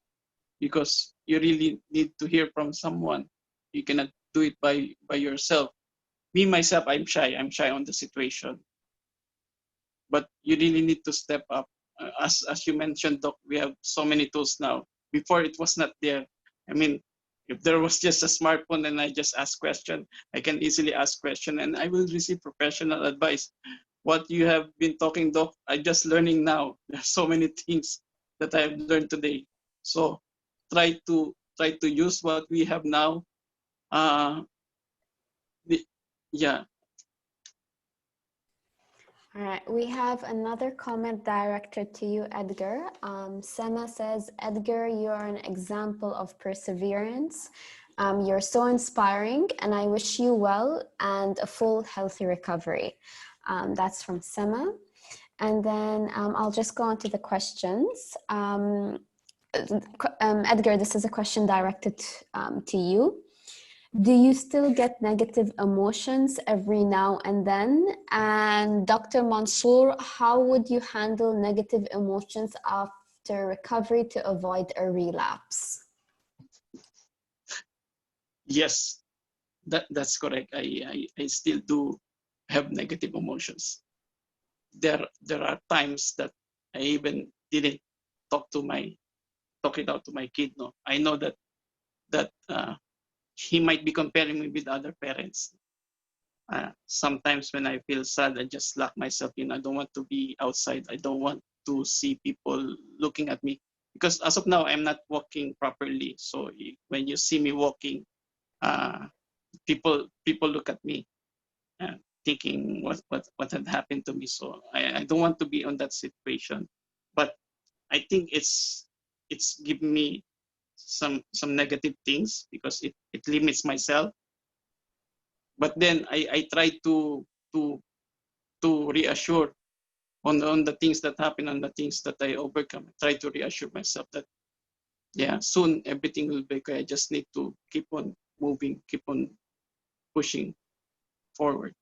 because you really need to hear from someone. You cannot do it by yourself. Me myself, I'm shy on the situation. But you really need to step up. As you mentioned, Doc, we have so many tools now. Before it was not there. I mean, if there was just a smartphone and I just ask question, I can easily ask question and I will receive professional advice. What you have been talking, Doc, I'm just learning now. There are so many things that I've learned today. So try to use what we have now. Yeah. All right, we have another comment directed to you, Edgar. Sema says, Edgar, you are an example of perseverance. You're so inspiring, and I wish you well and a full, healthy recovery. That's from Sema. And then I'll just go on to the questions. Edgar, this is a question directed to you. Do you still get negative emotions every now and then? And Dr. Mansour, how would you handle negative emotions after recovery to avoid a relapse? Yes, that's correct. I still do have negative emotions. There are times that I even didn't talk it out to my kid. No, I know that he might be comparing me with other parents. Sometimes when I feel sad, I just lock myself in. I don't want to be outside. I don't want to see people looking at me, because as of now, I'm not walking properly. So when you see me walking, people look at me, thinking what had happened to me. So I don't want to be on that situation. But I think it's given me some negative things, because it limits myself. But then I try to reassure on the things that happen, on the things that I overcome. I try to reassure myself that, yeah, soon everything will be okay. I just need to keep on moving, keep on pushing forward.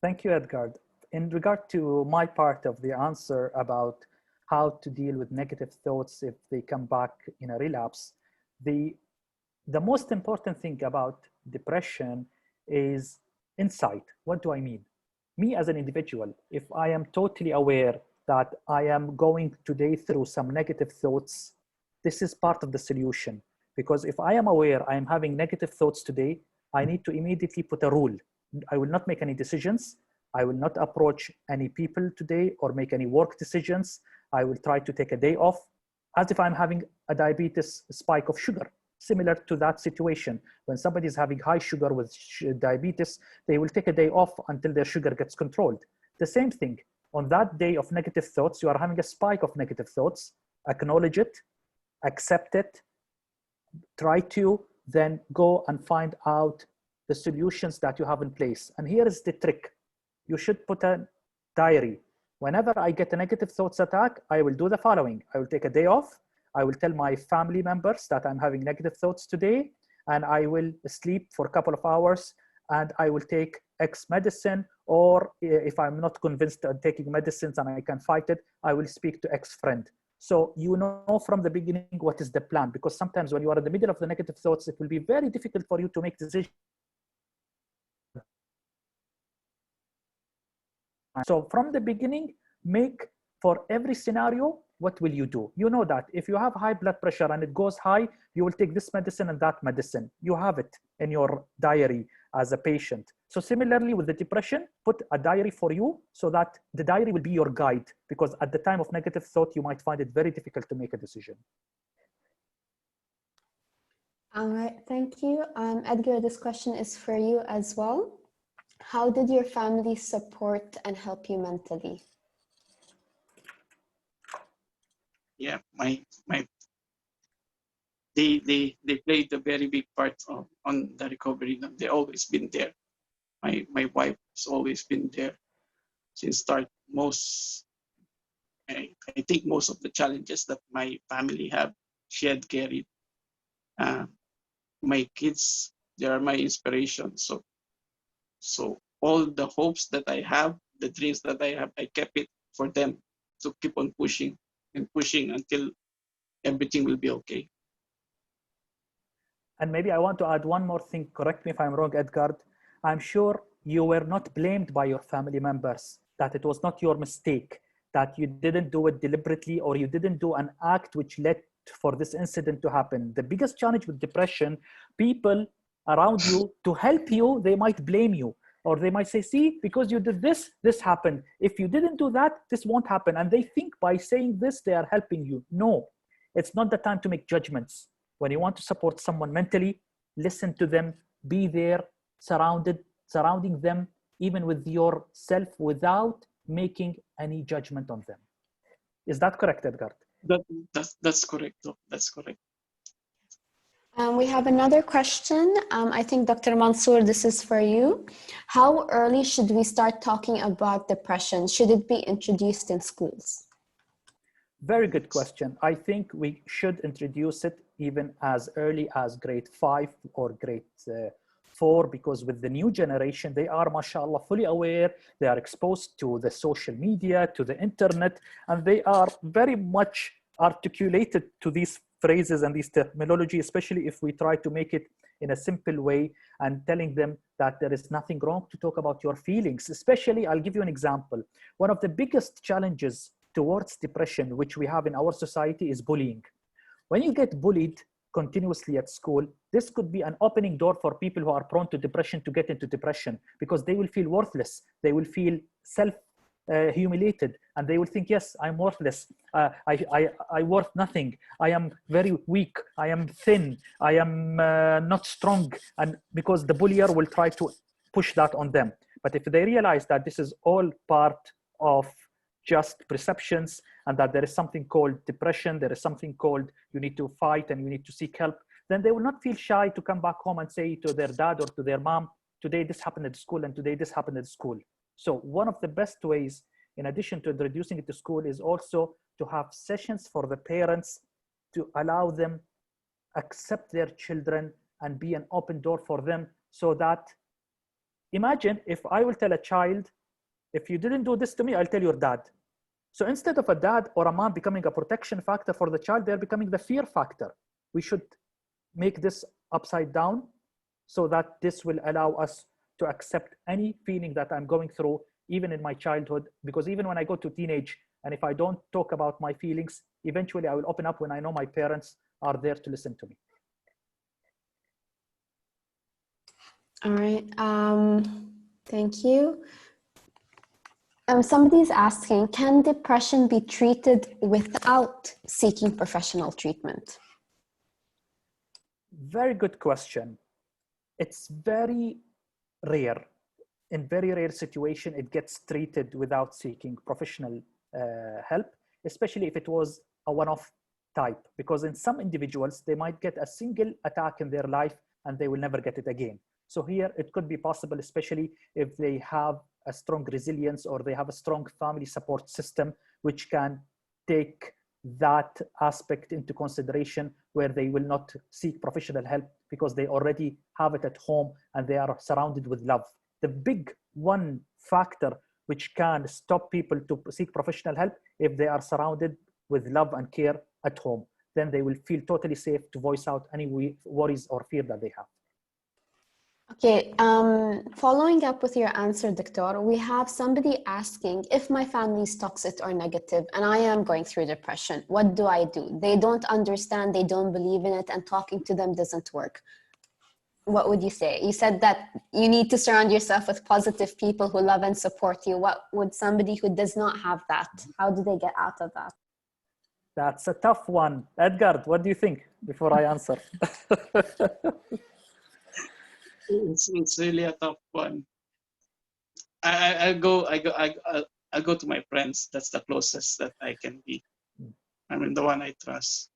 Thank you, Edgar. In regard to my part of the answer about how to deal with negative thoughts if they come back in a relapse, the most important thing about depression is insight. What do I mean? Me as an individual, if I am totally aware that I am going today through some negative thoughts, this is part of the solution. Because if I am aware I am having negative thoughts today, I need to immediately put a rule. I will not make any decisions. I will not approach any people today or make any work decisions. I will try to take a day off, as if I'm having a diabetes spike of sugar. Similar to that situation, when somebody is having high sugar with diabetes, they will take a day off until their sugar gets controlled. The same thing, on that day of negative thoughts, you are having a spike of negative thoughts, acknowledge it, accept it, try to then go and find out the solutions that you have in place. And here is the trick. You should put a diary. Whenever I get a negative thoughts attack, I will do the following. I will take a day off. I will tell my family members that I'm having negative thoughts today, and I will sleep for a couple of hours, and I will take X medicine, or if I'm not convinced of taking medicines and I can fight it, I will speak to X friend. So you know from the beginning what is the plan, because sometimes when you are in the middle of the negative thoughts, it will be very difficult for you to make decisions. So from the beginning, make for every scenario, what will you do? You know that if you have high blood pressure and it goes high, you will take this medicine and that medicine. You have it in your diary as a patient. So similarly with the depression, put a diary for you so that the diary will be your guide, because at the time of negative thought, you might find it very difficult to make a decision. All right, thank you. Edgar, this question is for you as well. How did your family support and help you mentally? Yeah, they played a very big part on the recovery. They always been there. My wife has always been there since start. I think most of the challenges that my family have, she had carried. My kids, they are my inspiration. So all the hopes that I have, the dreams that I have, I kept it for them to keep on pushing and pushing until everything will be okay. And maybe I want to add one more thing. Correct me if I'm wrong, Edgar. I'm sure you were not blamed by your family members, that it was not your mistake, that you didn't do it deliberately, or you didn't do an act which led for this incident to happen. The biggest challenge with depression, people around you, to help you, they might blame you, or they might say, see, because you did this, this happened. If you didn't do that, this won't happen. And they think by saying this, they are helping you. No, it's not the time to make judgments. When you want to support someone mentally, listen to them, be there, surrounding them, even with yourself, without making any judgment on them. Is that correct, Edgar? That's correct. That's correct. We have another question. I think Dr. Mansour, this is for you. How early should we start talking about depression? Should it be introduced in schools? Very good question. I think we should introduce it even as early as grade 5 or grade 4, because with the new generation, they are, mashallah, fully aware. They are exposed to the social media, to the internet, and they are very much articulated to these phrases and these terminology, especially if we try to make it in a simple way and telling them that there is nothing wrong to talk about your feelings. Especially, I'll give you an example. One of the biggest challenges towards depression, which we have in our society, is bullying. When you get bullied continuously at school, this could be an opening door for people who are prone to depression to get into depression, because they will feel worthless. They will feel humiliated, and they will think, yes, I'm worthless. I worth nothing. I am very weak. I am thin. I am not strong. And because the bullier will try to push that on them. But if they realize that this is all part of just perceptions, and that there is something called depression, there is something called you need to fight and you need to seek help, then they will not feel shy to come back home and say to their dad or to their mom, today this happened at school and today this happened at school. So one of the best ways, in addition to introducing it to school, is also to have sessions for the parents to allow them accept their children and be an open door for them. So that, imagine if I will tell a child, if you didn't do this to me, I'll tell your dad. So instead of a dad or a mom becoming a protection factor for the child, they're becoming the fear factor. We should make this upside down so that this will allow us to accept any feeling that I'm going through, even in my childhood. Because even when I go to teenage, and if I don't talk about my feelings, eventually I will open up when I know my parents are there to listen to me. All right, thank you. Somebody's asking, can depression be treated without seeking professional treatment? Very good question. It's very rare. In very rare situation, it gets treated without seeking professional help, especially if it was a one-off type, because in some individuals, they might get a single attack in their life and they will never get it again. So here it could be possible, especially if they have a strong resilience or they have a strong family support system, which can take that aspect into consideration, where they will not seek professional help because they already have it at home and they are surrounded with love. The big one factor which can stop people to seek professional help, if they are surrounded with love and care at home, then they will feel totally safe to voice out any worries or fear that they have. Okay, following up with your answer, Dr. we have somebody asking, if my family is toxic or negative and I am going through depression, what do I do? They don't understand, they don't believe in it, and talking to them doesn't work. what would you say? You said that you need to surround yourself with positive people who love and support you. What would somebody who does not have that, how do they get out of that? That's a tough one. Edgar, what do you think before I answer? It's really a tough one. I go to my friends. That's the closest that I can be. I mean, the one I trust.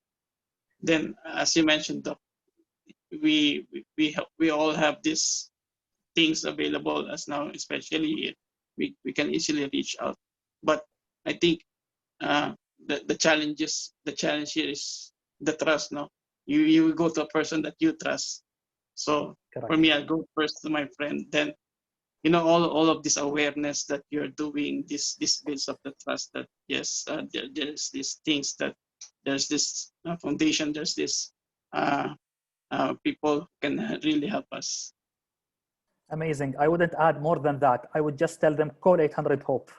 Then, as you mentioned, Doc, we all have these things available as now, especially we can easily reach out. But I think the challenge here is the trust. No, you go to a person that you trust. So Correct. for me, I go first to my friend. Then, you know, all of this awareness that you're doing, this builds up the trust that yes, there's these things, that there's this foundation, there's this people who can really help us. Amazing. I wouldn't add more than that. I would just tell them call 800 HOPE.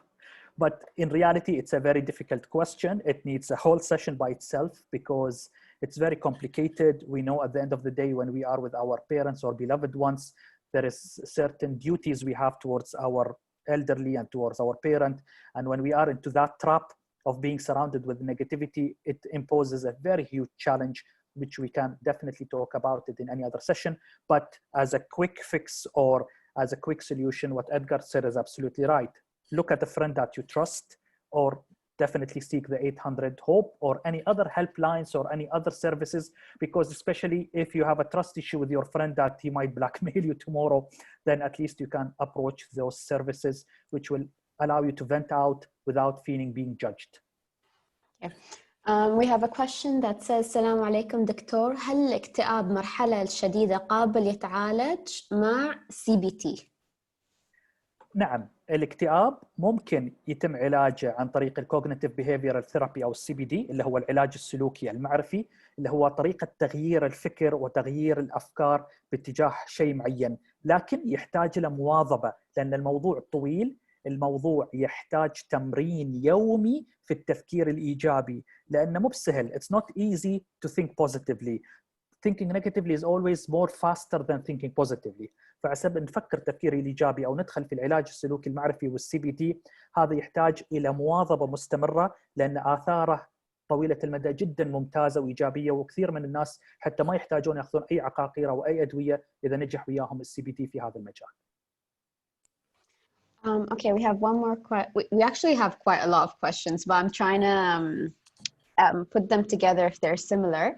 But in reality, it's a very difficult question. It needs a whole session by itself because it's very complicated. We know at the end of the day, when we are with our parents or beloved ones, there is certain duties we have towards our elderly and towards our parent. And when we are into that trap of being surrounded with negativity, it imposes a very huge challenge, which we can definitely talk about it in any other session. But as a quick fix or as a quick solution, what Edgar said is absolutely right. Look at a friend that you trust, or definitely seek the 800 HOPE or any other helplines or any other services, because especially if you have a trust issue with your friend that he might blackmail you tomorrow, then at least you can approach those services, which will allow you to vent out without feeling being judged. Okay. We have a question that says السلام عليكم دكتور, هل الاكتئاب مرحلة شديدة قابل يتعالج مع CBT؟ نعم، الاكتئاب ممكن يتم علاجه عن طريق الكوجنيتيف بيهيفيرال ثيرابي او السي بي دي، اللي هو العلاج السلوكي المعرفي، اللي هو طريقه تغيير الفكر وتغيير الافكار باتجاه شيء معين، لكن يحتاج له مواظبه لان الموضوع طويل، الموضوع يحتاج تمرين يومي في التفكير الايجابي، لانه مو بسهل. It's not easy to think positively. Thinking negatively is always more faster than thinking positively. فعسب نفكر تفكير ايجابي او ندخل في العلاج السلوكي المعرفي والسي بي تي، هذا يحتاج الى مواظبه مستمره لان اثاره طويله المدى جدا ممتازه وايجابيه، وكثير من الناس حتى ما يحتاجون ياخذون اي عقاقير او اي ادويه اذا نجح وياهم السي بي تي في هذا المجال. Okay, we have one more question. We actually have quite a lot of questions, but I'm trying to put them together if they're similar.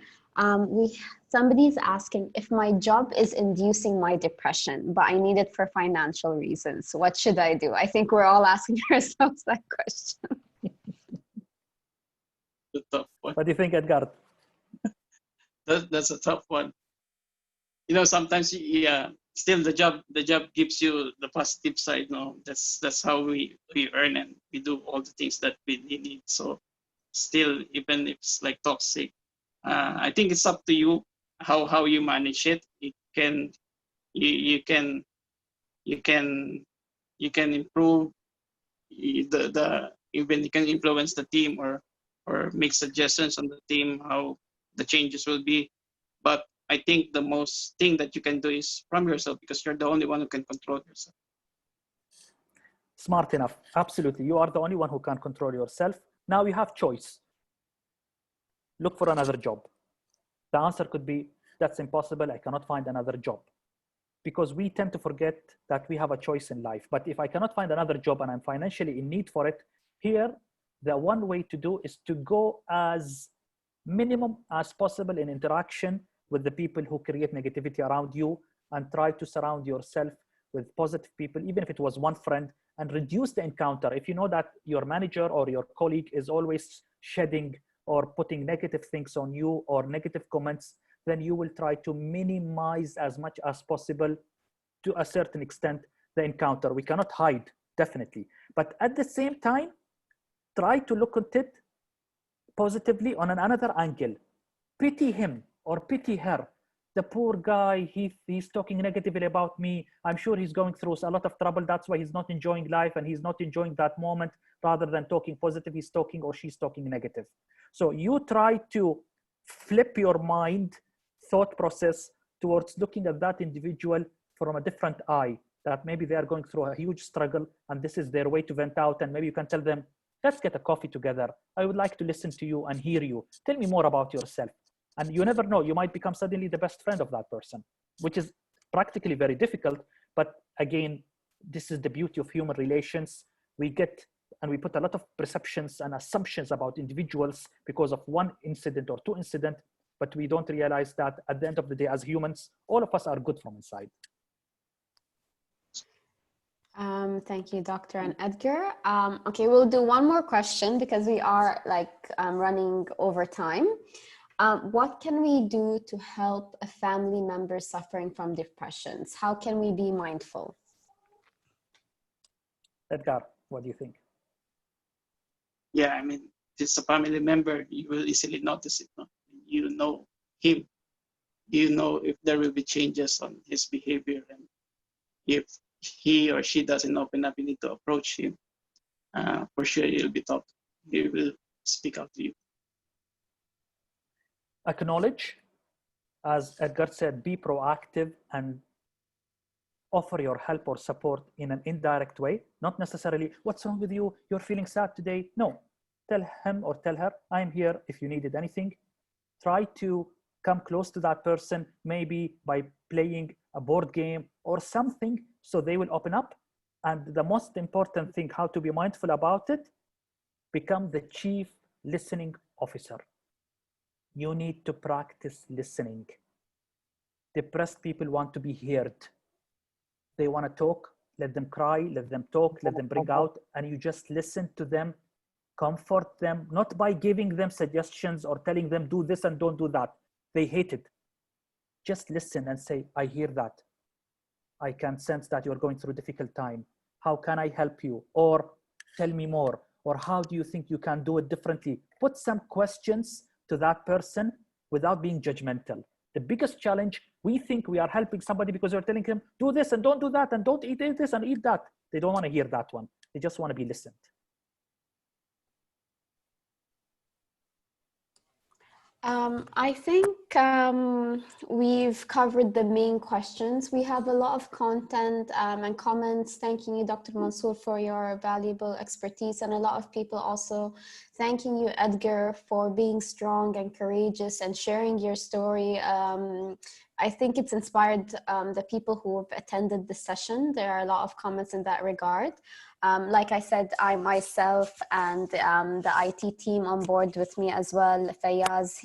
Somebody's asking if my job is inducing my depression, but I need it for financial reasons. What should I do? I think we're all asking ourselves that question. The tough one. What do you think, Edgar? That's a tough one. You know, sometimes still the job gives you the positive side. No, that's how we earn and we do all the things that we need. So still, even if it's like toxic, I think it's up to you how you manage it. You can improve even you can influence the team or make suggestions on the team how the changes will be. But I think the most thing that you can do is from yourself, because you're the only one who can control yourself. Smart enough. Absolutely. You are the only one who can control yourself. Now you have choice. Look for another job. The answer could be, that's impossible. I cannot find another job. Because we tend to forget that we have a choice in life. But if I cannot find another job and I'm financially in need for it, here, the one way to do is to go as minimum as possible in interaction with the people who create negativity around you, and try to surround yourself with positive people, even if it was one friend, and reduce the encounter. If you know that your manager or your colleague is always shedding or putting negative things on you or negative comments, then you will try to minimize as much as possible to a certain extent the encounter. We cannot hide, definitely. But at the same time, try to look at it positively on another angle. Pity him or pity her. The poor guy, he's talking negatively about me. I'm sure he's going through a lot of trouble. That's why he's not enjoying life and he's not enjoying that moment. Rather than talking positive, he's talking or she's talking negative. So you try to flip your mind thought process towards looking at that individual from a different eye, that maybe they are going through a huge struggle and this is their way to vent out. And maybe you can tell them, let's get a coffee together. I would like to listen to you and hear you. Tell me more about yourself. And you never know, you might become suddenly the best friend of that person, which is practically very difficult. But again, this is the beauty of human relations. We get and we put a lot of perceptions and assumptions about individuals because of one incident or two incidents, but we don't realize that at the end of the day, as humans, all of us are good from inside. Thank you, Dr. and Edgar. Okay, we'll do one more question because we are running over time. What can we do to help a family member suffering from depressions? How can we be mindful? Edgar, what do you think? Yeah, I mean, if it's a family member, you will easily notice it. No? You know him. You know if there will be changes on his behavior, and if he or she doesn't open up, you need to approach him. For sure, he'll be tough. He will speak out to you. Acknowledge, as Edgar said, be proactive and offer your help or support in an indirect way, not necessarily, what's wrong with you? You're feeling sad today. No, tell him or tell her, I'm here if you needed anything. Try to come close to that person, maybe by playing a board game or something, so they will open up. And the most important thing, how to be mindful about it, become the chief listening officer. You need to practice listening. Depressed people want to be heard. They want to talk, let them cry, let them talk, let them bring out, and you just listen to them, comfort them, not by giving them suggestions or telling them do this and don't do that. They hate it. Just listen and say, I hear that. I can sense that you're going through a difficult time. How can I help you? Or tell me more. Or how do you think you can do it differently? Put some questions to that person without being judgmental. The biggest challenge, we think we are helping somebody because we're telling them, do this and don't do that and don't eat this and eat that. They don't want to hear that one. They just want to be listened. I think we've covered the main questions. We have a lot of content and comments thanking you, Dr. Mansour, for your valuable expertise, and a lot of people also thanking you, Edgar, for being strong and courageous and sharing your story. I think it's inspired the people who have attended the session. There are a lot of comments in that regard. Like I said, I myself and the IT team on board with me as well, Fayaz,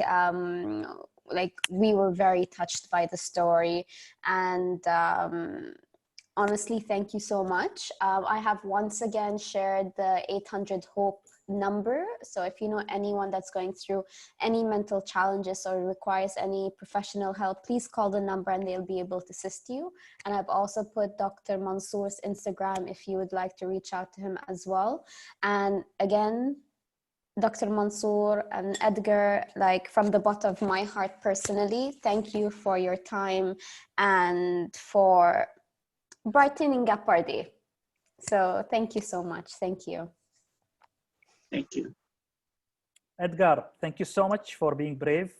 we were very touched by the story. And honestly, thank you so much. I have once again shared the 800 HOPE number. So if you know anyone that's going through any mental challenges or requires any professional help, please call the number and they'll be able to assist you. And I've also put Dr. Mansour's Instagram if you would like to reach out to him as well. And again, Dr. Mansour and Edgar, from the bottom of my heart personally, thank you for your time and for brightening up our day. So thank you so much. Thank you. Thank you. Edgar, thank you so much for being brave.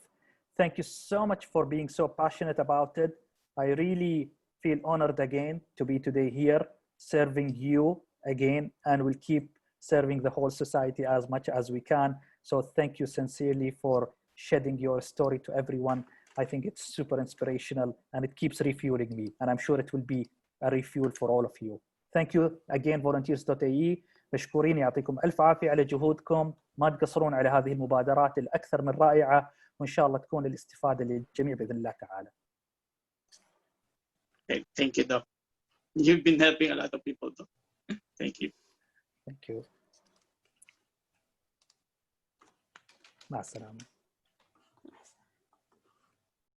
Thank you so much for being so passionate about it. I really feel honored again to be today here serving you again, and we'll keep serving the whole society as much as we can. So thank you sincerely for shedding your story to everyone. I think it's super inspirational and it keeps refueling me, and I'm sure it will be a refuel for all of you. Thank you again, volunteers.ae. مشكورين، يعطيكم ألف عافية على جهودكم، ما تقصرون على هذه المبادرات الأكثر من رائعة، وإن شاء الله تكون الاستفادة للجميع بإذن الله تعالى. Thank you, Doc. You've been helping a lot of people, Doc. Thank you. Thank you. مع السلامة.